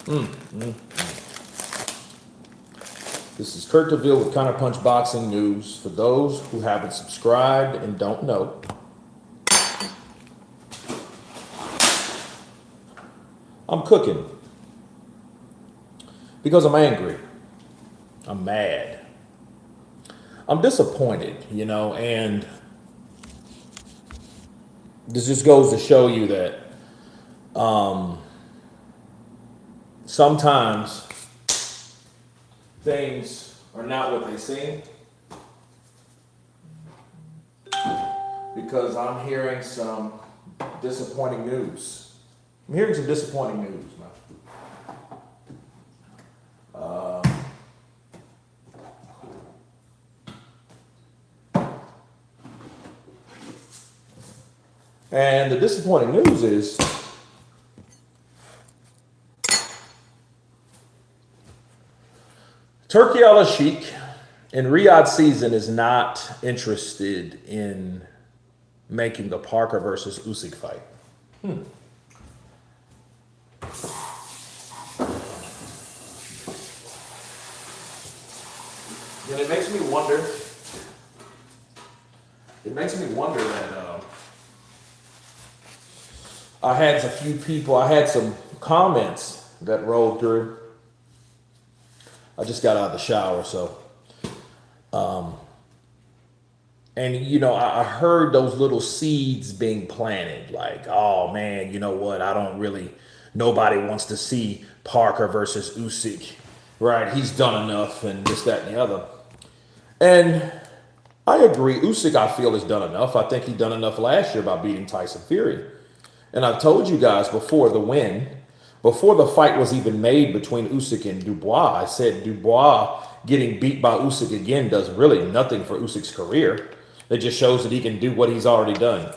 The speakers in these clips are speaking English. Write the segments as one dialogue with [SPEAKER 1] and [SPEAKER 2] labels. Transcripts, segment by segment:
[SPEAKER 1] This is Kurt DeVille with Counterpunch Boxing News. For those who haven't subscribed and don't know, I'm cooking because I'm angry. I'm mad. I'm disappointed, and this just goes to show you that sometimes things are not what they seem, because I'm hearing some disappointing news. I'm hearing some disappointing news, man. And the disappointing news is Turki Alashikh in Riyadh season is not interested in making the Parker versus Usyk fight. And it makes me wonder. That I had some comments that rolled through. I just got out of the shower, so. And, I heard those little seeds being planted. Like, oh, man, you know what? Nobody wants to see Parker versus Usyk, right? He's done enough and this, that, and the other. And I agree. Usyk, I feel, has done enough. I think he done enough last year by beating Tyson Fury. And I've told you guys before the fight was even made between Usyk and Dubois, I said Dubois getting beat by Usyk again does really nothing for Usyk's career. It just shows that he can do what he's already done.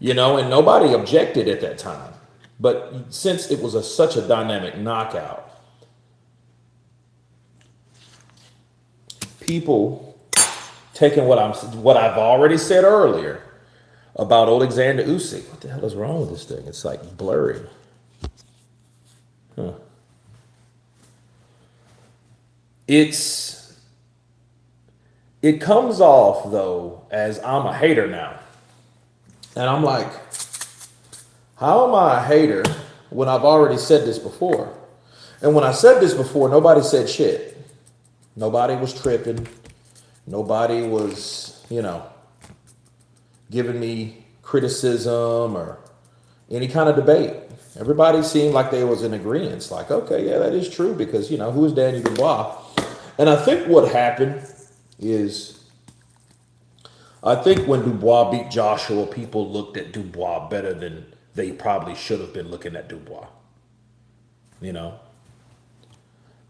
[SPEAKER 1] And nobody objected at that time. But since it was such a dynamic knockout, people taking what I've already said earlier about Oleksandr Usyk. What the hell is wrong with this thing? It's like blurry. It comes off, though, as I'm a hater now. And I'm like, how am I a hater when I've already said this before? And when I said this before, nobody said shit. Nobody was tripping. Nobody was, giving me criticism or any kind of debate. Everybody seemed like they was in agreement. Like, okay, yeah, that is true because, who is Daniel Dubois? And I think what happened is, I think when Dubois beat Joshua, people looked at Dubois better than they probably should have been looking at Dubois.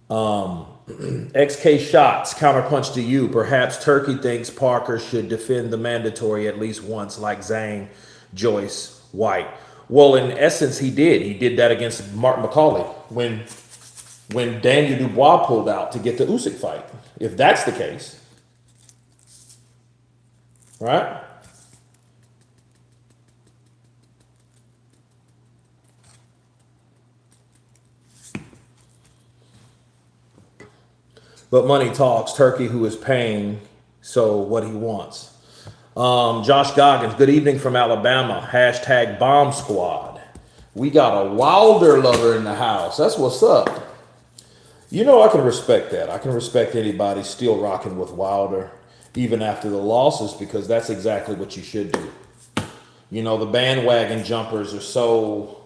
[SPEAKER 1] XK Shots, counterpunch to you. Perhaps Turkey thinks Parker should defend the mandatory at least once, like Zhang, Joyce, White. Well, in essence, he did. He did that against Martin McCauley when Daniel Dubois pulled out to get the Usyk fight. If that's the case, right? But money talks. Turkey, who is paying, so what he wants. Josh Goggins, good evening from Alabama. Hashtag Bomb Squad. We got a Wilder lover in the house. That's what's up. I can respect that. I can respect anybody still rocking with Wilder, even after the losses, because that's exactly what you should do. The bandwagon jumpers are so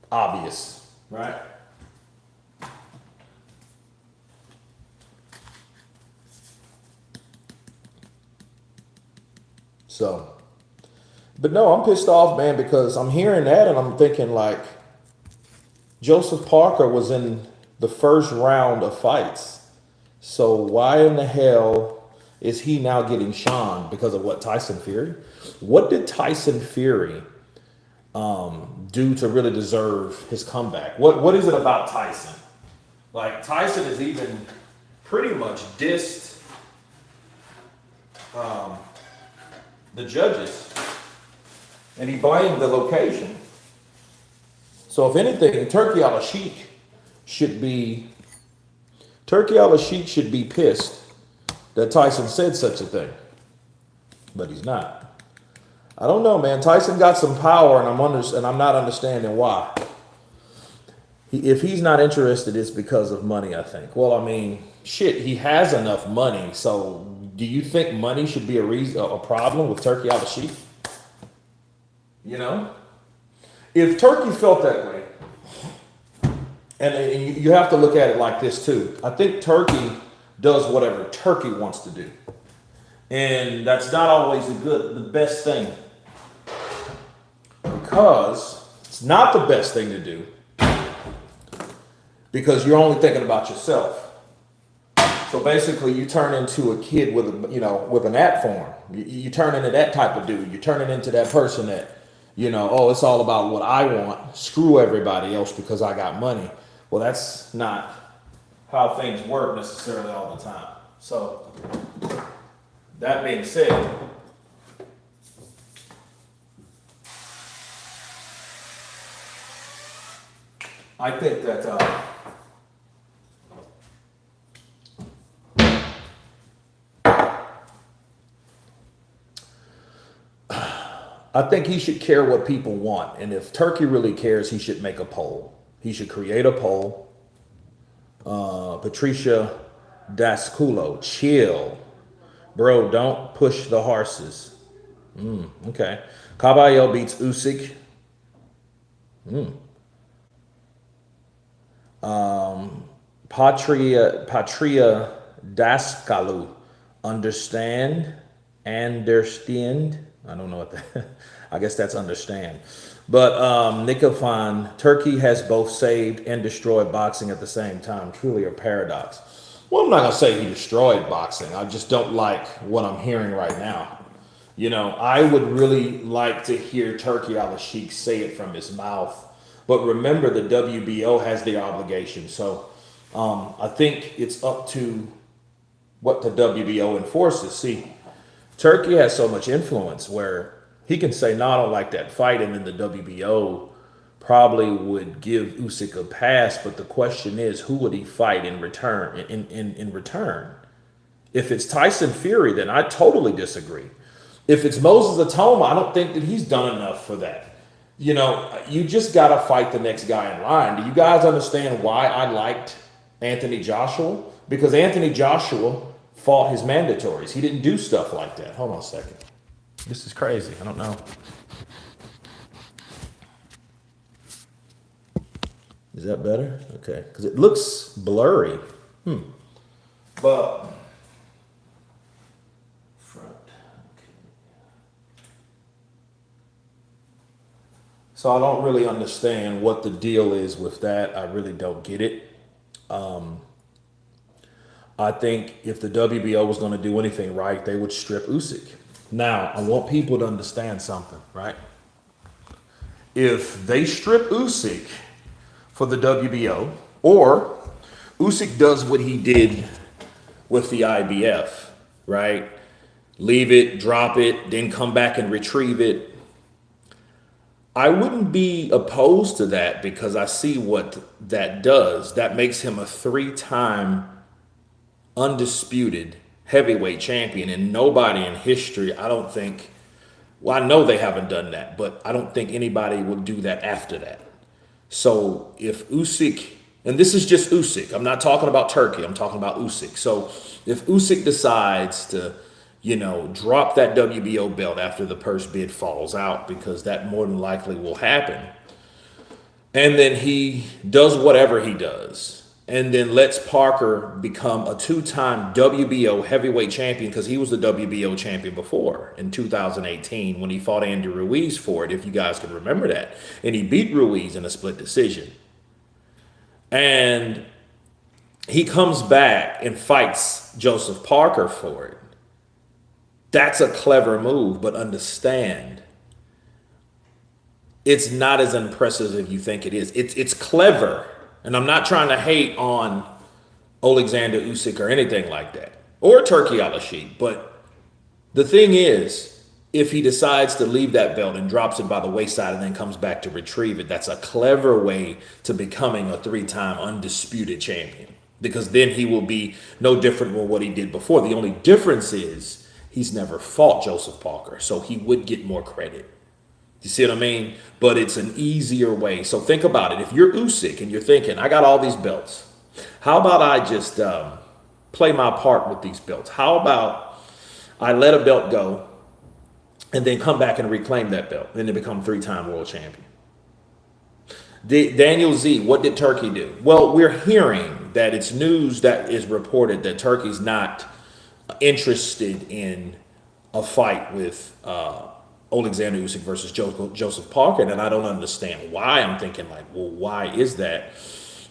[SPEAKER 1] obvious, right? So, but no, I'm pissed off, man, because I'm hearing that and I'm thinking like Joseph Parker was in the first round of fights. So why in the hell is he now getting shunned because of what, Tyson Fury? What did Tyson Fury do to really deserve his comeback? What is it about Tyson? Like, Tyson has even pretty much dissed the judges, and he blamed the location. So if anything, Turki Alashikh should be pissed that Tyson said such a thing, but he's not. I don't know, man. Tyson got some power, and I'm not understanding why. If he's not interested, it's because of money, I think. Well, I mean, shit, he has enough money. So, do you think money should be a problem with Turki Alashikh? You know, if Turki felt that way, and you have to look at it like this too. I think Turki does whatever Turki wants to do, and that's not always the best thing, because it's not the best thing to do, because you're only thinking about yourself. So basically, you turn into a kid with an ant form. You turn into that type of dude. You're turning into that person that, oh, it's all about what I want. Screw everybody else because I got money. Well, that's not how things work necessarily all the time. So, that being said, I think that I think he should care what people want. And if Turki really cares, he should make a poll. He should create a poll. Patricia Dasculo, chill. Bro, don't push the horses. Okay. Caballo beats Usyk. Patria Dascalu. Understand. I don't know what that, I guess that's understand. But Nikofan, Turki has both saved and destroyed boxing at the same time. Truly a paradox. Well, I'm not going to say he destroyed boxing. I just don't like what I'm hearing right now. I would really like to hear Turki Alashikh say it from his mouth. But remember, the WBO has the obligation. So I think it's up to what the WBO enforces. See, Turki has so much influence where he can say, no, I don't like that fight, and then the WBO probably would give Usyk a pass. But the question is, who would he fight in return? In return, if it's Tyson Fury, then I totally disagree. If it's Moses Atoma, I don't think that he's done enough for that. You just got to fight the next guy in line. Do you guys understand why I liked Anthony Joshua? Because Anthony Joshua fought his mandatories. He didn't do stuff like that. Hold on a second. This is crazy. I don't know. Is that better? Okay. Because it looks blurry. But front. Okay. So I don't really understand what the deal is with that. I really don't get it. I think if the WBO was going to do anything right, they would strip Usyk. Now, I want people to understand something, right? If they strip Usyk for the WBO, or Usyk does what he did with the IBF, right? Leave it, drop it, then come back and retrieve it. I wouldn't be opposed to that because I see what that does. That makes him a 3-time undisputed heavyweight champion, and nobody in history, I don't think, well, I know they haven't done that, but I don't think anybody will do that after that. So if Usyk, and this is just Usyk, I'm not talking about Turki, I'm talking about Usyk. So if Usyk decides to, drop that WBO belt after the purse bid falls out, because that more than likely will happen, and then he does whatever he does, and then lets Parker become a 2-time WBO heavyweight champion, because he was the WBO champion before in 2018 when he fought Andy Ruiz for it, if you guys can remember that. And he beat Ruiz in a split decision. And he comes back and fights Joseph Parker for it. That's a clever move, but understand, it's not as impressive as you think it is. It's clever. And I'm not trying to hate on Oleksandr Usyk or anything like that, or Turki Alashikh. But the thing is, If he decides to leave that belt and drops it by the wayside and then comes back to retrieve it, that's a clever way to becoming a three-time undisputed champion. Because then he will be no different than what he did before. The only difference is he's never fought Joseph Parker, so he would get more credit. You see what I mean? But it's an easier way. So think about it. If you're Usyk and you're thinking, I got all these belts, how about I just play my part with these belts? How about I let a belt go and then come back and reclaim that belt and then become three-time world champion? Daniel Z, what did Turkey do? Well, we're hearing that it's news that is reported that Turkey's not interested in a fight with Oleksandr Usyk versus Joseph Parker, and I don't understand why. I'm thinking like, well, why is that?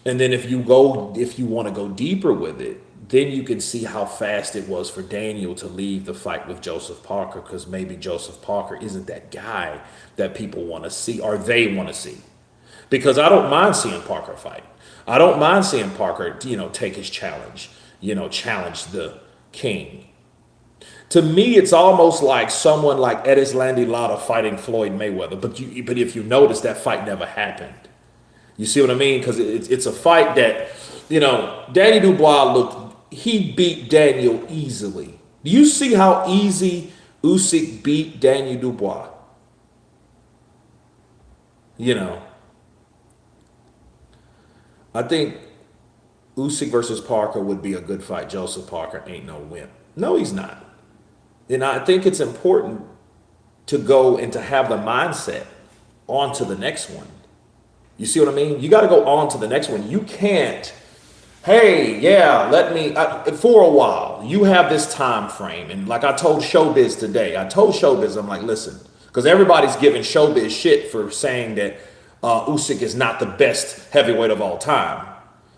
[SPEAKER 1] And then if you want to go deeper with it, then you can see how fast it was for Daniel to leave the fight with Joseph Parker, because maybe Joseph Parker isn't that guy that people want to see or they want to see. Because I don't mind seeing Parker fight. I don't mind seeing Parker, take his challenge, challenge the king. To me, it's almost like someone like Erislandy Lara fighting Floyd Mayweather. But if you notice, that fight never happened. You see what I mean? Because it's a fight that, Danny Dubois he beat Daniel easily. Do you see how easy Usyk beat Daniel Dubois? I think Usyk versus Parker would be a good fight. Joseph Parker ain't no wimp. No, he's not. And I think it's important to go and to have the mindset on to the next one. You see what I mean? You got to go on to the next one. You can't, hey, yeah, for a while, you have this time frame. And like I told Showbiz today, I'm like, listen, because everybody's giving Showbiz shit for saying that Usyk is not the best heavyweight of all time.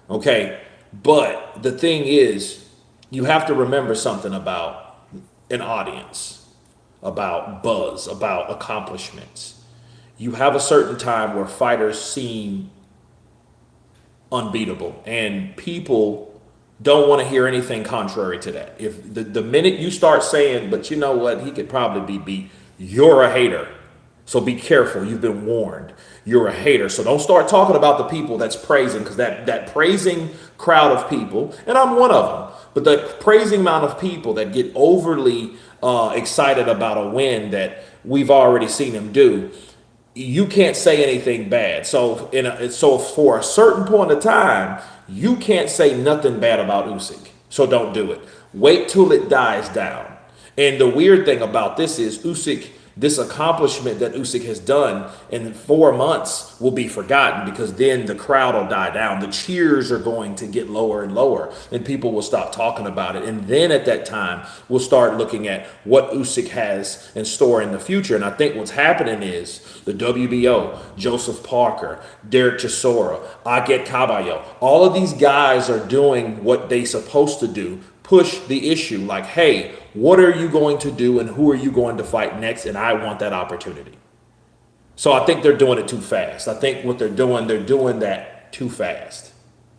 [SPEAKER 1] Okay? But the thing is, you have to remember something about an audience, about buzz, about accomplishments. You have a certain time where fighters seem unbeatable, and people don't want to hear anything contrary to that. If the minute you start saying, but you know what, he could probably be beat, you're a hater. So be careful. You've been warned. You're a hater. So don't start talking about the people that's praising, because that praising crowd of people, and I'm one of them, but the praising amount of people that get overly excited about a win that we've already seen him do, you can't say anything bad. So for a certain point of time, you can't say nothing bad about Usyk. So don't do it. Wait till it dies down. And the weird thing about this is this accomplishment that Usyk has done in 4 months will be forgotten, because then the crowd will die down. The cheers are going to get lower and lower, and people will stop talking about it. And then at that time, we'll start looking at what Usyk has in store in the future. And I think what's happening is the WBO, Joseph Parker, Derek Chisora, Aget Caballo, all of these guys are doing what they supposed to do, push the issue like, hey, what are you going to do and who are you going to fight next? And I want that opportunity. So I think they're doing it too fast. I think what they're doing that too fast.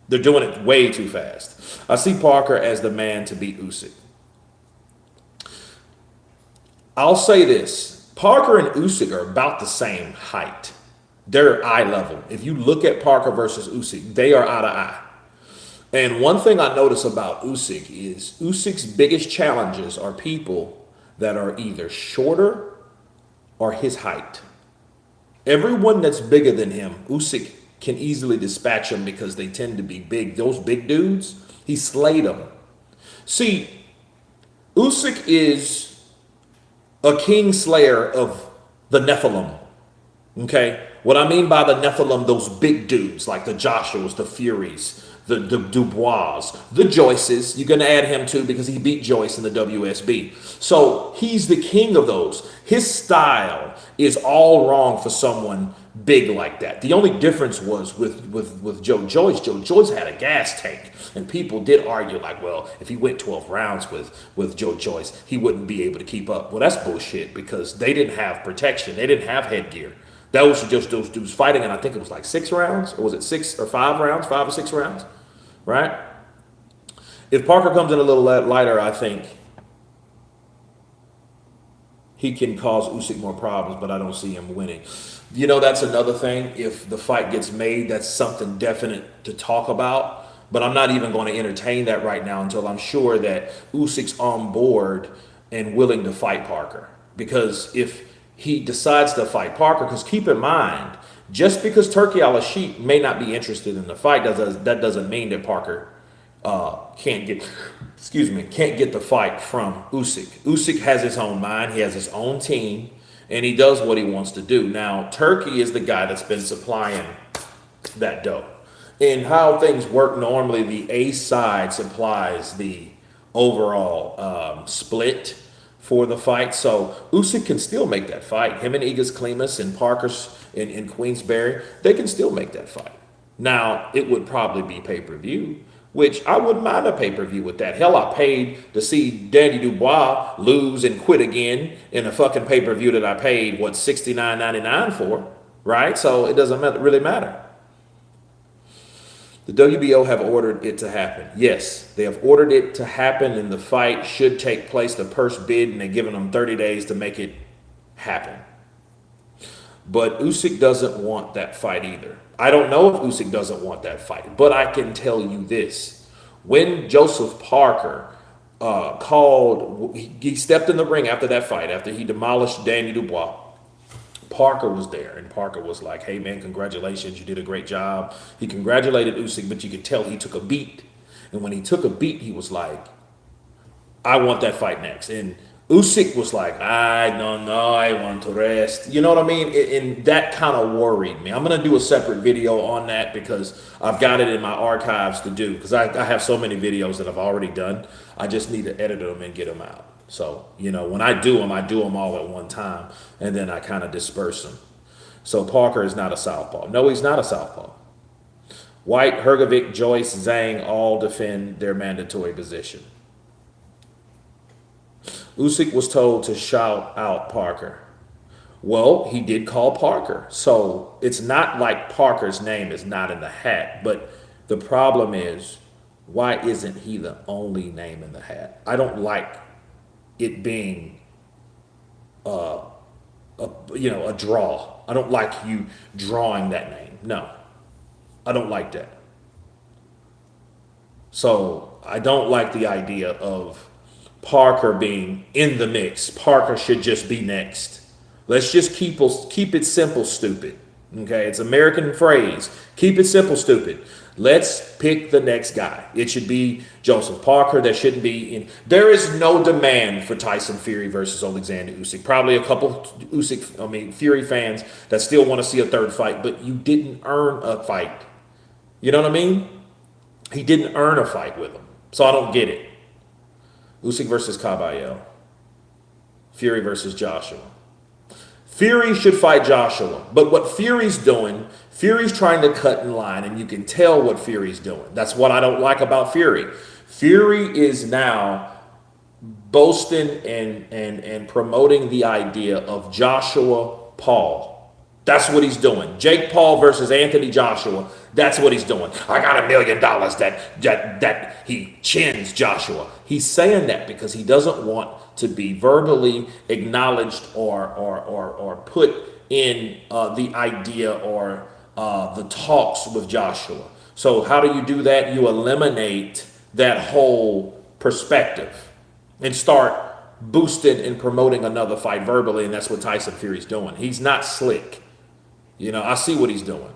[SPEAKER 1] They're doing it way too fast. I see Parker as the man to beat Usyk. I'll say this. Parker and Usyk are about the same height. They're eye level. If you look at Parker versus Usyk, they are eye to eye. And one thing I notice about Usyk is Usyk's biggest challenges are people that are either shorter or his height. Everyone that's bigger than him, Usyk can easily dispatch them because they tend to be big. Those big dudes, he slayed them. See, Usyk is a king slayer of the Nephilim. Okay? What I mean by the Nephilim, those big dudes like the Joshuas, the Furies, the Dubois, the Joyces. You're going to add him too because he beat Joyce in the WSB. So he's the king of those. His style is all wrong for someone big like that. The only difference was with Joe Joyce. Joe Joyce had a gas tank, and people did argue like, well, if he went 12 rounds with Joe Joyce, he wouldn't be able to keep up. Well, that's bullshit, because they didn't have protection. They didn't have headgear. That was just those dudes fighting, and I think it was like 6 rounds, or was it 6 or 5 rounds, 5 or 6 rounds, right? If Parker comes in a little lighter, I think he can cause Usyk more problems, but I don't see him winning. You know, that's another thing. If the fight gets made, that's something definite to talk about. But I'm not even going to entertain that right now until I'm sure that Usyk's on board and willing to fight Parker. Because if he decides to fight Parker, because keep in mind, just because Turki Alashikh may not be interested in the fight, that doesn't mean that Parker can't get, can't get the fight from Usyk. Usyk has his own mind, he has his own team, and he does what he wants to do. Now, Turki is the guy that's been supplying that dough. And how things work normally, the A side supplies the overall split for the fight. So Usyk can still make that fight. Him and Igis Klimas and Parker's in Queensberry, they can still make that fight. Now, it would probably be pay-per-view, which I wouldn't mind a pay-per-view with that. Hell, I paid to see Danny Dubois lose and quit again in a fucking pay-per-view that I paid, what, $69.99 for, right? So it doesn't really matter. The WBO have ordered it to happen. Yes, they have ordered it to happen, and the fight should take place, the purse bid, and they're giving them 30 days to make it happen. But Usyk doesn't want that fight either. I don't know if Usyk doesn't want that fight, but I can tell you this. When Joseph Parker he stepped in the ring after that fight, after he demolished Danny Dubois, Parker was there, and Parker was like, hey, man, congratulations. You did a great job. He congratulated Usyk, but you could tell he took a beat. And when he took a beat, he was like, I want that fight next. And Usyk was like, I don't know, I want to rest. You know what I mean? And that kind of worried me. I'm going to do a separate video on that because I've got it in my archives to do, because I have so many videos that I've already done. I just need to edit them and get them out. So, you know, when I do them all at one time, and then I kind of disperse them. So Parker is not a southpaw. No, he's not a southpaw. White, Hrgovic, Joyce, Zhang all defend their mandatory position. Usyk was told to shout out Parker. Well, he did call Parker. So it's not like Parker's name is not in the hat. But the problem is, why isn't he the only name in the hat? I don't like it being a draw. I don't like you drawing that name. No, I don't like that. So I don't like the idea of Parker being in the mix. Parker should just be next. Let's just keep it simple, stupid. Okay, it's an American phrase. Keep it simple, stupid. Let's pick the next guy. It should be Joseph Parker. There shouldn't be in. There is no demand for Tyson Fury versus Oleksandr Usyk. Probably a couple Fury fans that still want to see a third fight, but you didn't earn a fight. You know what I mean? He didn't earn a fight with him, so I don't get it. Usyk versus Caballero. Fury versus Joshua. Fury should fight Joshua, but what Fury's doing, Fury's trying to cut in line, and you can tell what Fury's doing. That's what I don't like about Fury. Fury is now boasting and promoting the idea of Joshua Paul. That's what he's doing. Jake Paul versus Anthony Joshua. That's what he's doing. I got $1 million that he chins Joshua. He's saying that because he doesn't want to be verbally acknowledged or put in the idea or the talks with Joshua. So how do you do that? You eliminate that whole perspective and start boosting and promoting another fight verbally, and that's what Tyson Fury's doing. He's not slick. You know, I see what he's doing.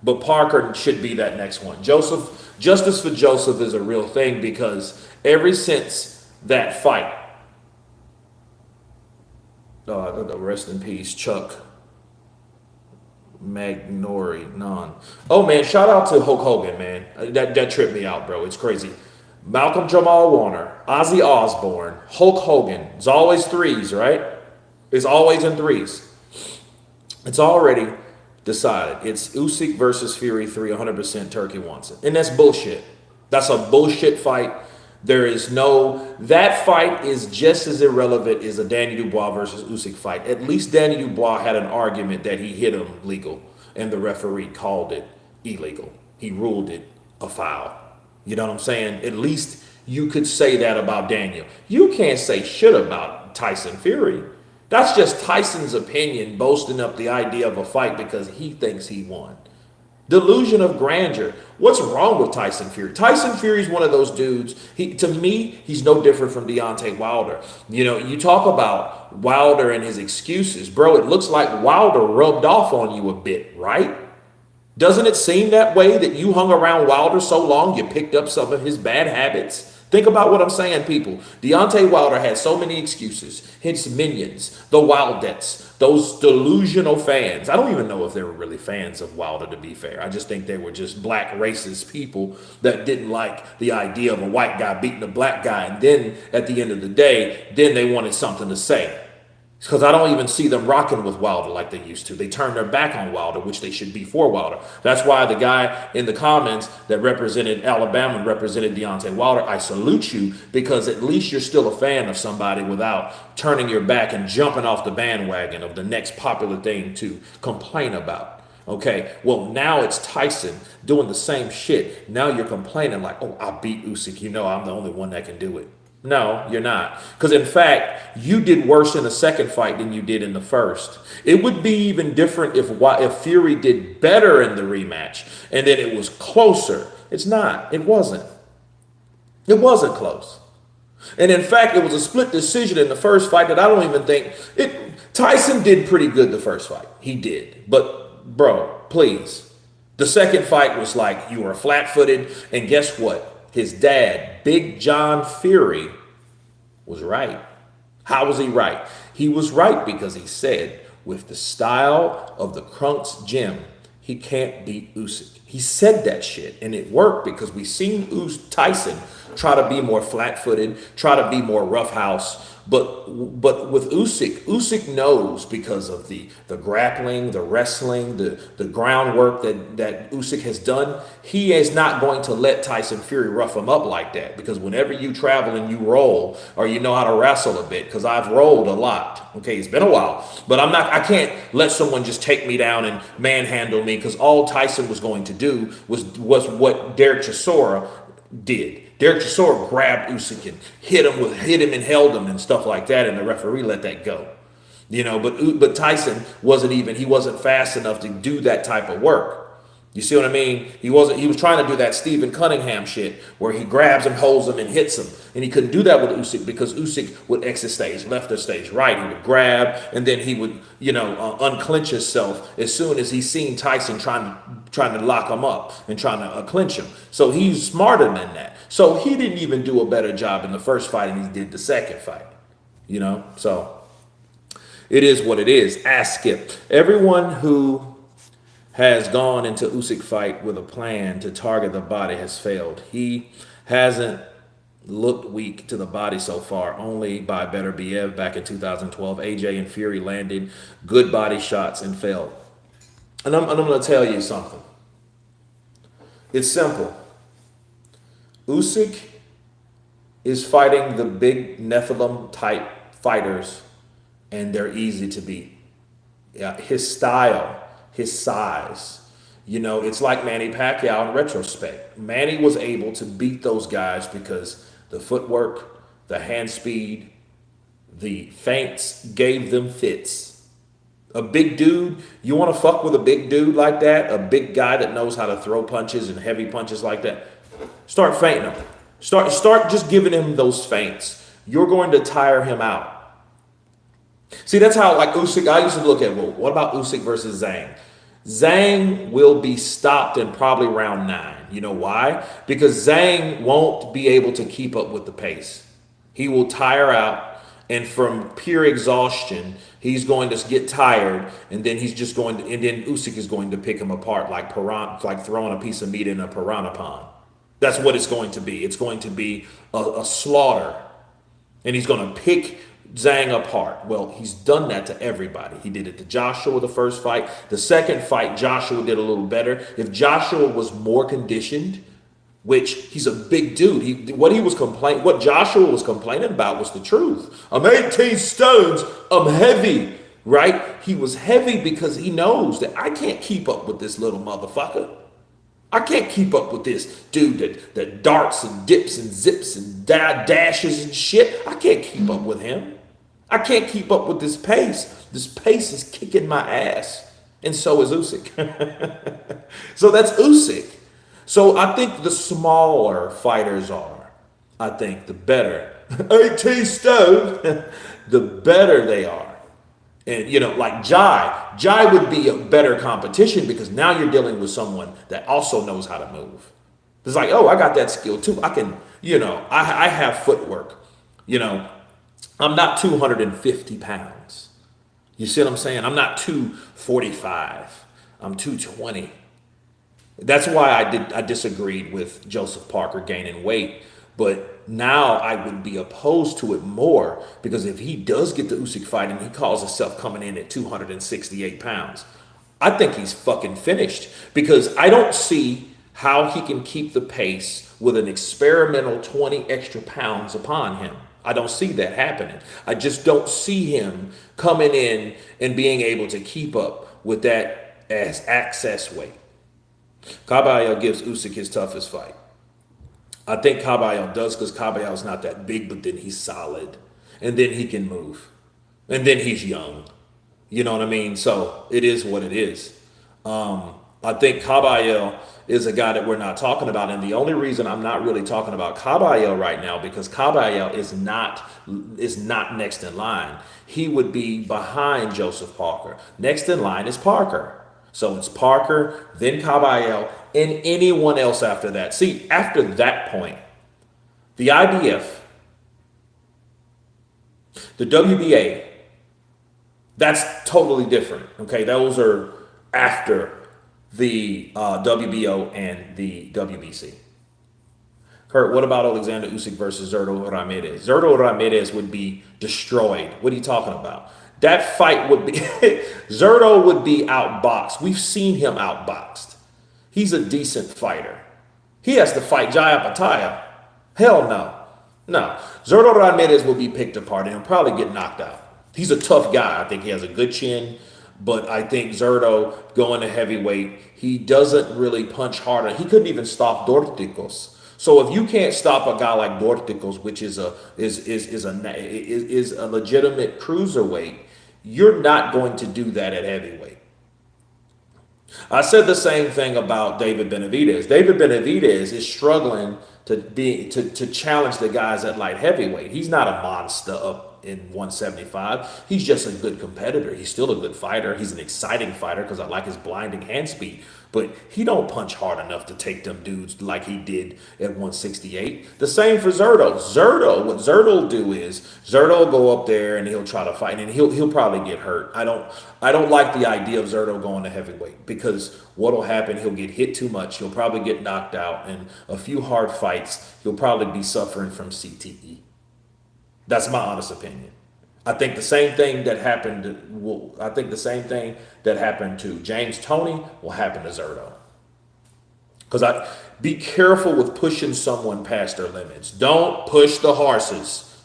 [SPEAKER 1] But Parker should be that next one. Justice for Joseph is a real thing, because ever since that fight, rest in peace, Chuck Magnori, none. Oh man, shout out to Hulk Hogan, man. That tripped me out, bro. It's crazy. Malcolm Jamal Warner, Ozzy Osbourne, Hulk Hogan. It's always threes, right? It's always in threes. It's already decided. It's Usyk versus Fury 3, 100% Turkey wants it. And that's bullshit. That's a bullshit fight. That fight is just as irrelevant as a Danny Dubois versus Usyk fight. At least Danny Dubois had an argument that he hit him legal, and the referee called it illegal. He ruled it a foul. You know what I'm saying? At least you could say that about Daniel. You can't say shit about Tyson Fury, That's just Tyson's opinion, boasting up the idea of a fight because he thinks he won. Delusion of grandeur. What's wrong with Tyson Fury? Tyson Fury is one of those dudes. To me, he's no different from Deontay Wilder. You know, you talk about Wilder and his excuses, bro. It looks like Wilder rubbed off on you a bit, right? Doesn't it seem that way, that you hung around Wilder so long you picked up some of his bad habits? Think about what I'm saying, people. Deontay Wilder had so many excuses. His minions, the Wildettes, those delusional fans. I don't even know if they were really fans of Wilder, to be fair. I just think they were just black racist people that didn't like the idea of a white guy beating a black guy. And then at the end of the day, then they wanted something to say. Because I don't even see them rocking with Wilder like they used to. They turned their back on Wilder, which they should be for Wilder. That's why the guy in the comments that represented Alabama and represented Deontay Wilder, I salute you, because at least you're still a fan of somebody without turning your back and jumping off the bandwagon of the next popular thing to complain about. Okay, well, now it's Tyson doing the same shit. Now you're complaining like, oh, I beat Usyk. You know I'm the only one that can do it. No, you're not. Because in fact, you did worse in the second fight than you did in the first. It would be even different if Fury did better in the rematch and then it was closer. It's not. It wasn't. It wasn't close. And in fact, it was a split decision in the first fight that I don't even think Tyson did pretty good the first fight. He did. But bro, please. The second fight was like you were flat-footed, and guess what? His dad, Big John Fury, was right. How was he right? He was right because he said, with the style of the Crunk's gym, he can't beat Usyk. He said that shit, and it worked because we seen Tyson try to be more flat-footed, try to be more roughhouse. But with Usyk knows, because of the grappling, the wrestling, the groundwork that Usyk has done, he is not going to let Tyson Fury rough him up like that. Because whenever you travel and you roll, or you know how to wrestle a bit, because I've rolled a lot. Okay, it's been a while, but I can't let someone just take me down and manhandle me, because all Tyson was going to do was what Derek Chisora did. Derek Chisora grabbed Usyk and hit him and held him and stuff like that, and the referee let that go. You know, but Tyson wasn't fast enough to do that type of work. You see what I mean? He was trying to do that Stephen Cunningham shit where he grabs him, holds him, and hits him. And he couldn't do that with Usyk because Usyk would exit stage left or stage right. He would grab, and then he would, unclench himself as soon as he seen Tyson trying to lock him up and trying to clinch him. So he's smarter than that. So he didn't even do a better job in the first fight than he did the second fight. So it is what it is. Ask Skip. Everyone who has gone into Usyk fight with a plan to target the body has failed. He hasn't looked weak to the body so far, only by Better Biev back in 2012. AJ and Fury landed good body shots and failed. And I'm going to tell you something. It's simple. Usyk is fighting the big Nephilim type fighters, and they're easy to beat. Yeah, his style, his size. It's like Manny Pacquiao in retrospect. Manny was able to beat those guys because the footwork, the hand speed, the feints gave them fits. A big dude, you want to fuck with a big dude like that, a big guy that knows how to throw punches and heavy punches like that, start feinting him. Start just giving him those feints. You're going to tire him out. See, that's how, like Usyk, I used to look at, well, what about Usyk versus Zhang? Zhang will be stopped in probably round 9. You know why? Because Zhang won't be able to keep up with the pace. He will tire out, and from pure exhaustion, he's going to get tired, and then and then Usyk is going to pick him apart like throwing a piece of meat in a piranha pond. That's what it's going to be. It's going to be a slaughter, and he's going to pick Zhang apart. Well, he's done that to everybody. He did it to Joshua the first fight. The second fight, Joshua did a little better. If Joshua was more conditioned, which he's a big dude, what Joshua was complaining about was the truth. I'm 18 stones. I'm heavy, right? He was heavy because he knows that I can't keep up with this little motherfucker. I can't keep up with this dude that darts and dips and zips and dashes and shit. I can't keep up with him. I can't keep up with this pace. This pace is kicking my ass. And so is Usyk. So that's Usyk. So I think the smaller fighters are, I think the better. 18 stone, the better they are. And, you know, like Jai would be a better competition because now you're dealing with someone that also knows how to move. It's like, oh, I got that skill too. I can, you know, I have footwork. You know, I'm not 250 pounds. You see what I'm saying? I'm not 245. I'm 220. That's why I disagreed with Joseph Parker gaining weight. But now I would be opposed to it more because if he does get the Usyk fight and he calls himself coming in at 268 pounds, I think he's fucking finished because I don't see how he can keep the pace with an experimental 20 extra pounds upon him. I don't see that happening. I just don't see him coming in and being able to keep up with that as access weight. Caballero gives Usyk his toughest fight. I think Caballero does because Caballero's not that big, but then he's solid. And then he can move. And then he's young. You know what I mean? So it is what it is. I think Caballero is a guy that we're not talking about. And the only reason I'm not really talking about Caballero right now, because Caballero is not next in line. He would be behind Joseph Parker. Next in line is Parker. So it's Parker, then Caballero, and anyone else after that. See, after that point, the IBF, the WBA, that's totally different. Okay, those are after the WBO and the WBC. Kurt, what about Alexander Usyk versus Zurdo Ramirez? Zurdo Ramirez would be destroyed. What are you talking about? That fight would be, Zurdo would be outboxed. We've seen him outboxed. He's a decent fighter. He has to fight Jaya Pataya. Hell no. No. Zurdo Ramirez will be picked apart and he'll probably get knocked out. He's a tough guy. I think he has a good chin, but I think Zurdo going to heavyweight, he doesn't really punch harder. He couldn't even stop Dorticos. So if you can't stop a guy like Dorticos, which is a legitimate cruiserweight, you're not going to do that at heavyweight. I said the same thing about David Benavidez. David Benavidez is struggling to challenge the guys at light heavyweight. He's not a monster up in 175. He's just a good competitor. He's still a good fighter. He's an exciting fighter because I like his blinding hand speed. But he don't punch hard enough to take them dudes like he did at 168. The same for Zurdo. What Zurdo will do is Zurdo will go up there and he'll try to fight and he'll probably get hurt. I don't like the idea of Zurdo going to heavyweight because what'll happen, he'll get hit too much. He'll probably get knocked out, and a few hard fights, he'll probably be suffering from CTE. That's my honest opinion. I think the same thing that happened to James Toney will happen to Zurdo. Because be careful with pushing someone past their limits. Don't push the horses.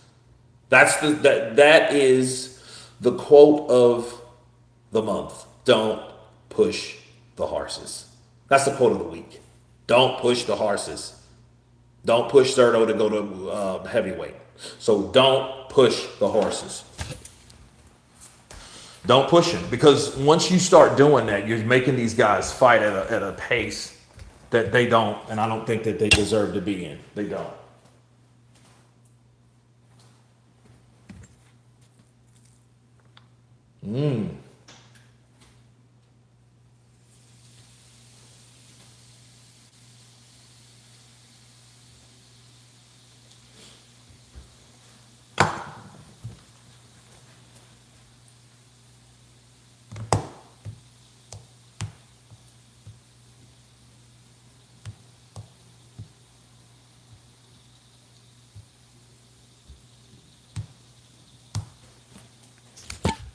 [SPEAKER 1] That is the quote of the month. Don't push the horses. That's the quote of the week. Don't push the horses. Don't push Zurdo to go to heavyweight. So don't push the horses. Don't push him, because once you start doing that, you're making these guys fight at a pace that they don't, and I don't think that they deserve to be in. They don't.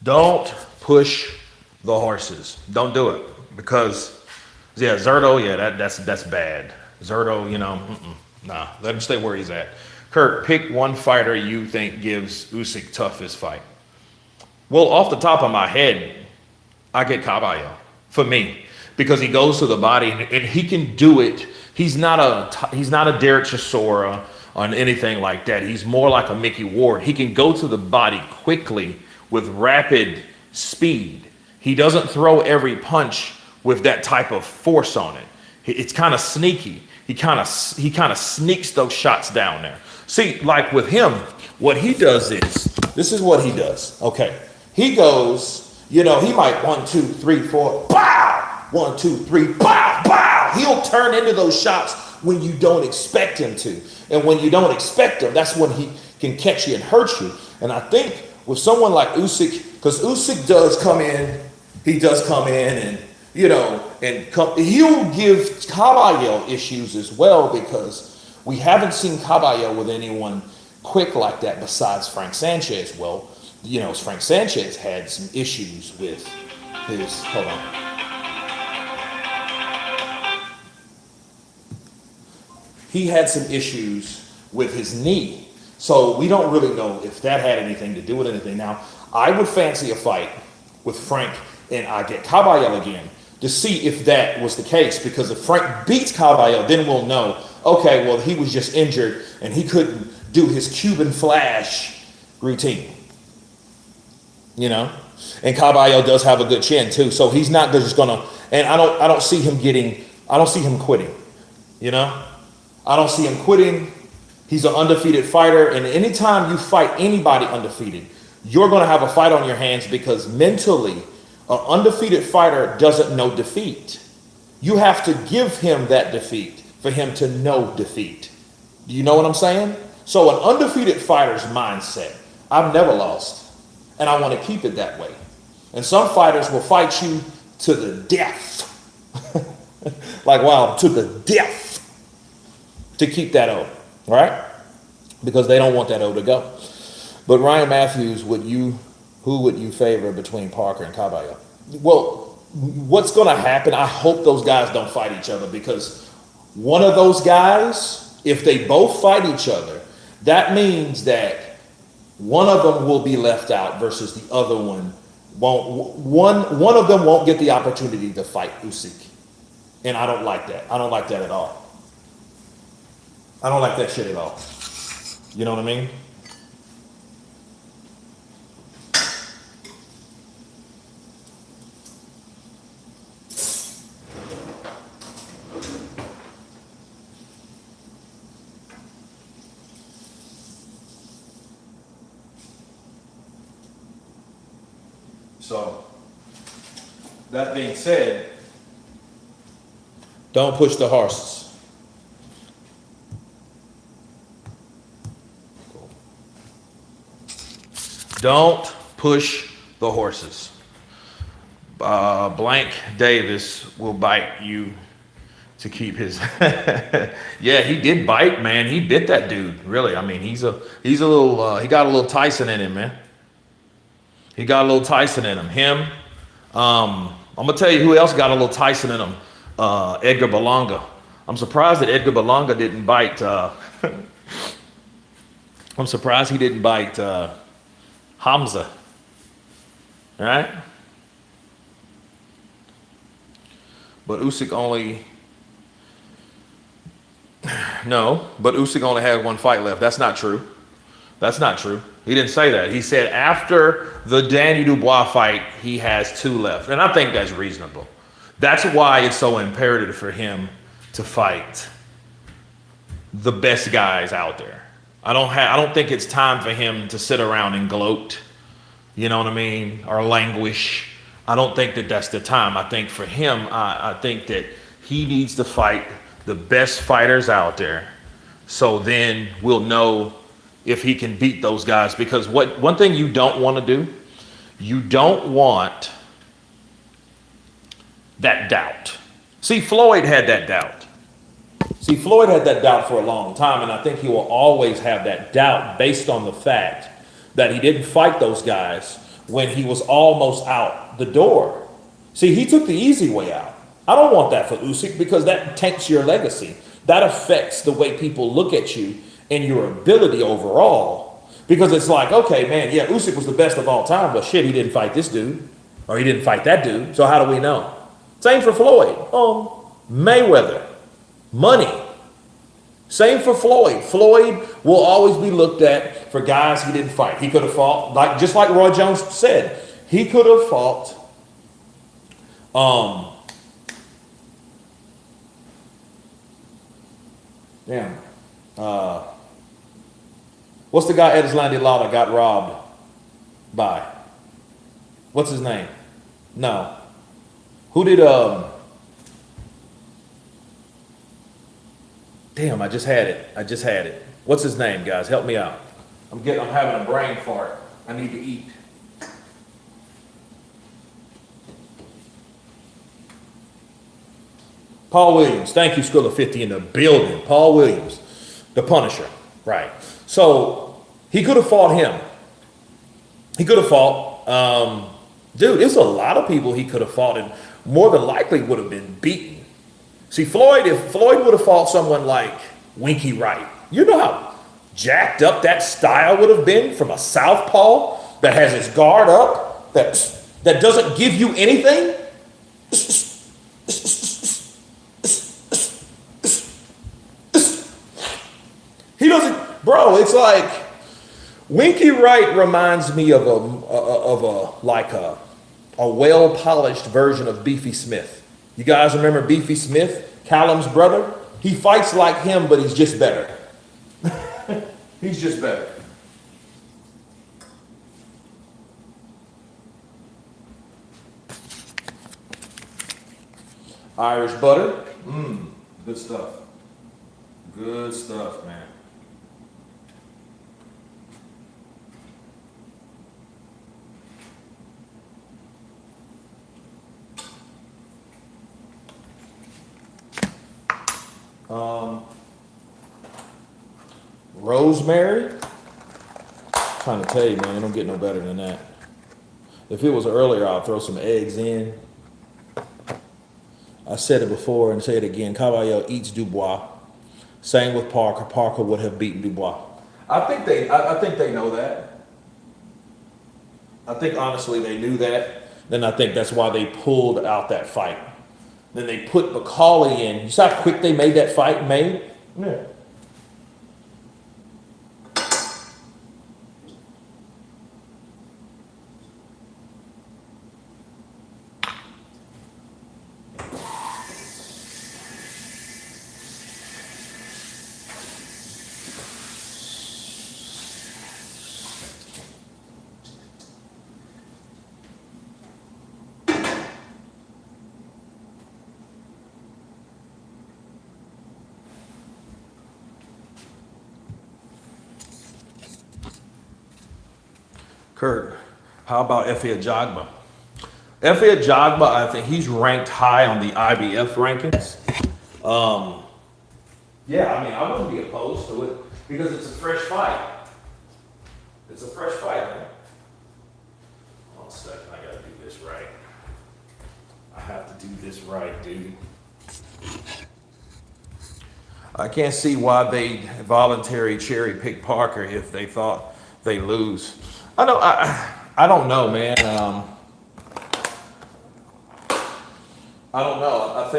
[SPEAKER 1] Don't push the horses. Don't do it, because Zurdo, that's bad. Zurdo, nah, let him stay where he's at. Kurt, pick one fighter you think gives Usyk toughest fight. Well, off the top of my head, I get Caballero for me, because he goes to the body and he can do it. He's not a Derek Chisora on anything like that. He's more like a Mickey Ward. He can go to the body quickly with rapid speed. He doesn't throw every punch with that type of force on it. It's kind of sneaky. He kind of sneaks those shots down there. See, like with him, what he does is, this is what he does. Okay. He goes, you know, he might 1, 2, 3, 4, pow! 1, 2, 3, pow, pow! He'll turn into those shots when you don't expect him to. And when you don't expect him, that's when he can catch you and hurt you. And I think with someone like Usyk, because Usyk does come in, he does come in and, you know, and he'll give Caballero issues as well, because we haven't seen Caballero with anyone quick like that besides Frank Sanchez. Well, you know, Frank Sanchez had some issues with his, hold on. He had some issues with his knee. So we don't really know if that had anything to do with anything. Now, I would fancy a fight with Frank and I get Caballero again to see if that was the case. Because if Frank beats Caballero, then we'll know, okay, well, he was just injured and he couldn't do his Cuban flash routine. You know, and Caballero does have a good chin too, so he's not just gonna. And I don't see him quitting. You know, I don't see him quitting. He's an undefeated fighter, and anytime you fight anybody undefeated, you're gonna have a fight on your hands, because mentally, an undefeated fighter doesn't know defeat. You have to give him that defeat for him to know defeat. Do you know what I'm saying? So an undefeated fighter's mindset: I've never lost. And I want to keep it that way. And some fighters will fight you to the death. Like, wow, to the death. To keep that O, right? Because they don't want that O to go. But Ryan Matthews, who would you favor between Parker and Caballero? Well, what's going to happen, I hope those guys don't fight each other, because one of those guys, if they both fight each other, that means that one of them will be left out versus the other one won't. One of them won't get the opportunity to fight Usyk. And I don't like that. I don't like that at all. I don't like that shit at all. You know what I mean? So, that being said, don't push the horses. Don't push the horses. Blank Davis will bite you to keep his. Yeah, he did bite, man. He bit that dude. Really, I mean, he's a little. He got a little Tyson in him, man. He got a little Tyson in him. I'm gonna tell you who else got a little Tyson in him. Edgar Berlanga. I'm surprised that Edgar Berlanga didn't bite. I'm surprised he didn't bite Hamza. All right. But Usyk only. No, but Usyk only had one fight left. That's not true. That's not true. He didn't say that. He said after the Danny Dubois fight, he has 2 left. And I think that's reasonable. That's why it's so imperative for him to fight the best guys out there. I don't think it's time for him to sit around and gloat, you know what I mean, or languish. I don't think that that's the time. I think for him, I think that he needs to fight the best fighters out there. So then we'll know if he can beat those guys. Because one thing you don't want to do, you don't want that doubt. See, Floyd had that doubt. Floyd had that doubt for a long time, and I think he will always have that doubt based on the fact that he didn't fight those guys when he was almost out the door. See, he took the easy way out. I don't want that for Usyk, because that tanks your legacy. That affects the way people look at you and your ability overall. Because it's like, okay, man, yeah, Usyk was the best of all time, but shit, he didn't fight this dude, or he didn't fight that dude. So how do we know? Same for Floyd. Mayweather. Money. Same for Floyd. Floyd will always be looked at for guys he didn't fight. He could have fought, like just like Roy Jones said, he could have fought damn. What's the guy Edslandy Lauda got robbed by? What's his name? No. Who did damn, I just had it. What's his name, guys? Help me out. I'm having a brain fart. I need to eat. Paul Williams. Thank you, School of 50 in the building. Paul Williams, the Punisher. Right. So he could have fought him. He could have fought. Dude, there's a lot of people he could have fought and more than likely would have been beaten. See, Floyd, if Floyd would have fought someone like Winky Wright, you know how jacked up that style would have been from a southpaw that has his guard up, that doesn't give you anything? He doesn't, bro, it's like, Winky Wright reminds me of a well-polished version of Beefy Smith. You guys remember Beefy Smith, Callum's brother? He fights like him, but he's just better. He's just better. Irish butter. Good stuff. Good stuff, man. Rosemary. I'm trying to tell you, man, it don't get no better than that. If it was earlier, I'll throw some eggs in. I said it before and say it again. Caballero eats Dubois. Same with Parker. Parker would have beaten Dubois. I think they know that. I think honestly they knew that. Then I think that's why they pulled out that fight. Then they put McCauley in. You saw how quick they made that fight made? Yeah. Kurt, how about Efe Ajagba? Efe Ajagba, I think he's ranked high on the IBF rankings. Yeah, I mean, I wouldn't be opposed to it because it's a fresh fight. It's a fresh fight, man. Hold on a second, I gotta do this right. I have to do this right, dude. I can't see why they voluntary cherry pick Parker if they thought they lose. I don't know, man. I don't know.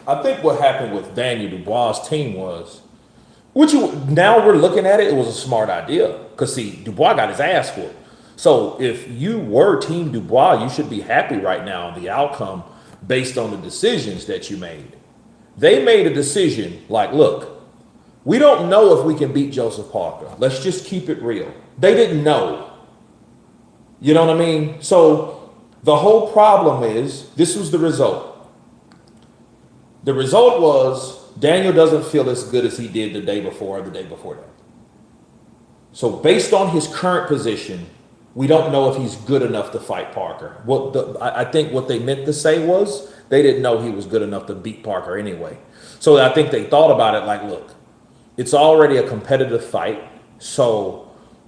[SPEAKER 1] I think what happened with Daniel Dubois' team was, now we're looking at it, it was a smart idea. Because see, Dubois got his ass whooped. So if you were Team Dubois, you should be happy right now on the outcome based on the decisions that you made. They made a decision like, look, we don't know if we can beat Joseph Parker. Let's just keep it real. They didn't know. You know what I mean? So the whole problem is, this was the result. The result was Daniel doesn't feel as good as he did the day before or the day before that. So based on his current position, we don't know if he's good enough to fight Parker. I think what they meant to say was they didn't know he was good enough to beat Parker anyway. So I think they thought about it like, look, it's already a competitive fight. So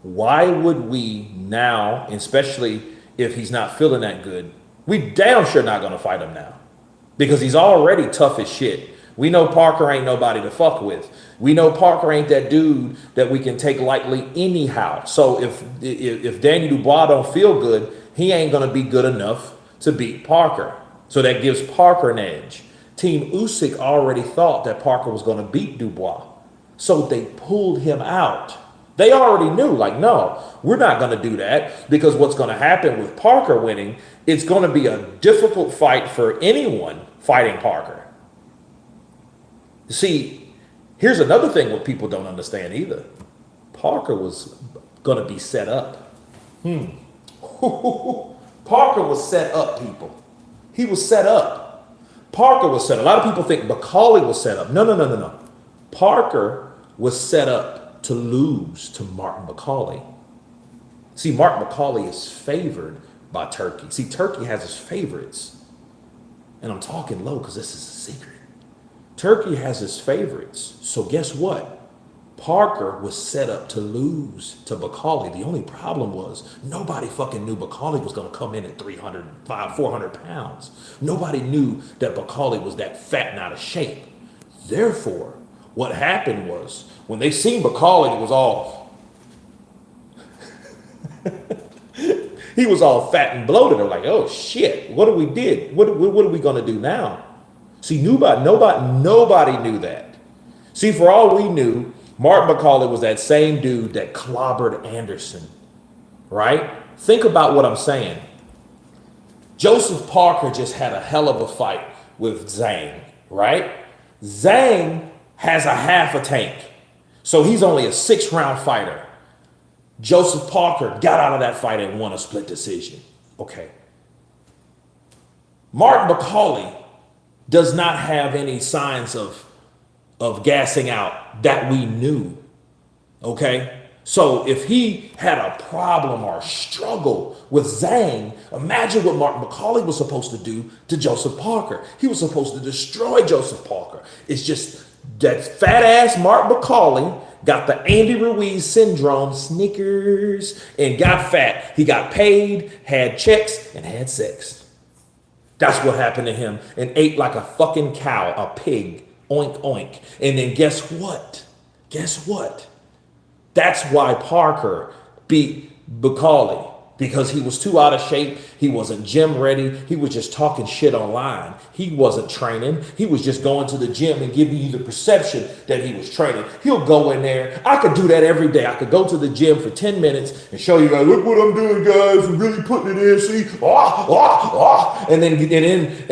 [SPEAKER 1] why would we now, especially if he's not feeling that good, we damn sure not going to fight him now. Because he's already tough as shit. We know Parker ain't nobody to fuck with. We know Parker ain't that dude that we can take lightly anyhow. So if Daniel Dubois don't feel good, he ain't going to be good enough to beat Parker. So that gives Parker an edge. Team Usyk already thought that Parker was going to beat Dubois. So they pulled him out. They already knew, like, no, we're not going to do that, because what's going to happen with Parker winning, it's going to be a difficult fight for anyone fighting Parker. See, here's another thing what people don't understand either. Parker was going to be set up. Parker was set up, people. He was set up. Parker was set up. A lot of people think McCauley was set up. No. Parker was set up to lose to Martin McCauley. See, Martin McCauley is favored by Turkey. See, Turkey has his favorites. And I'm talking low because this is a secret. Turkey has his favorites. So guess what? Parker was set up to lose to McCauley. The only problem was nobody fucking knew McCauley was going to come in at 400 pounds. Nobody knew that McCauley was that fat and out of shape. Therefore, what happened was when they seen McCauley, it was all he was all fat and bloated. They're like, oh shit, what do we did? What are we going to do now? See, nobody knew that. See, for all we knew, Martin McCauley was that same dude that clobbered Anderson, right? Think about what I'm saying. Joseph Parker just had a hell of a fight with Zhang, right? Zhang has a half a tank, so he's only a 6-round fighter. Joseph Parker got out of that fight and won a split decision. Okay. Martin McCauley does not have any signs of gassing out that we knew, okay? So if he had a problem or a struggle with Zhang, imagine what Martin McCauley was supposed to do to Joseph Parker. He was supposed to destroy Joseph Parker. It's just that fat ass Martin McCauley got the Andy Ruiz syndrome, Snickers, and got fat. He got paid, had checks, and had sex. That's what happened to him, and ate like a fucking cow, a pig. Oink, oink. And then guess what? That's why Parker beat McCauley, because he was too out of shape. He wasn't gym ready. He was just talking shit online. He wasn't training. He was just going to the gym and giving you the perception that he was training. He'll go in there. I could do that every day. I could go to the gym for 10 minutes and show you guys, look what I'm doing, guys. I'm really putting it in. See, and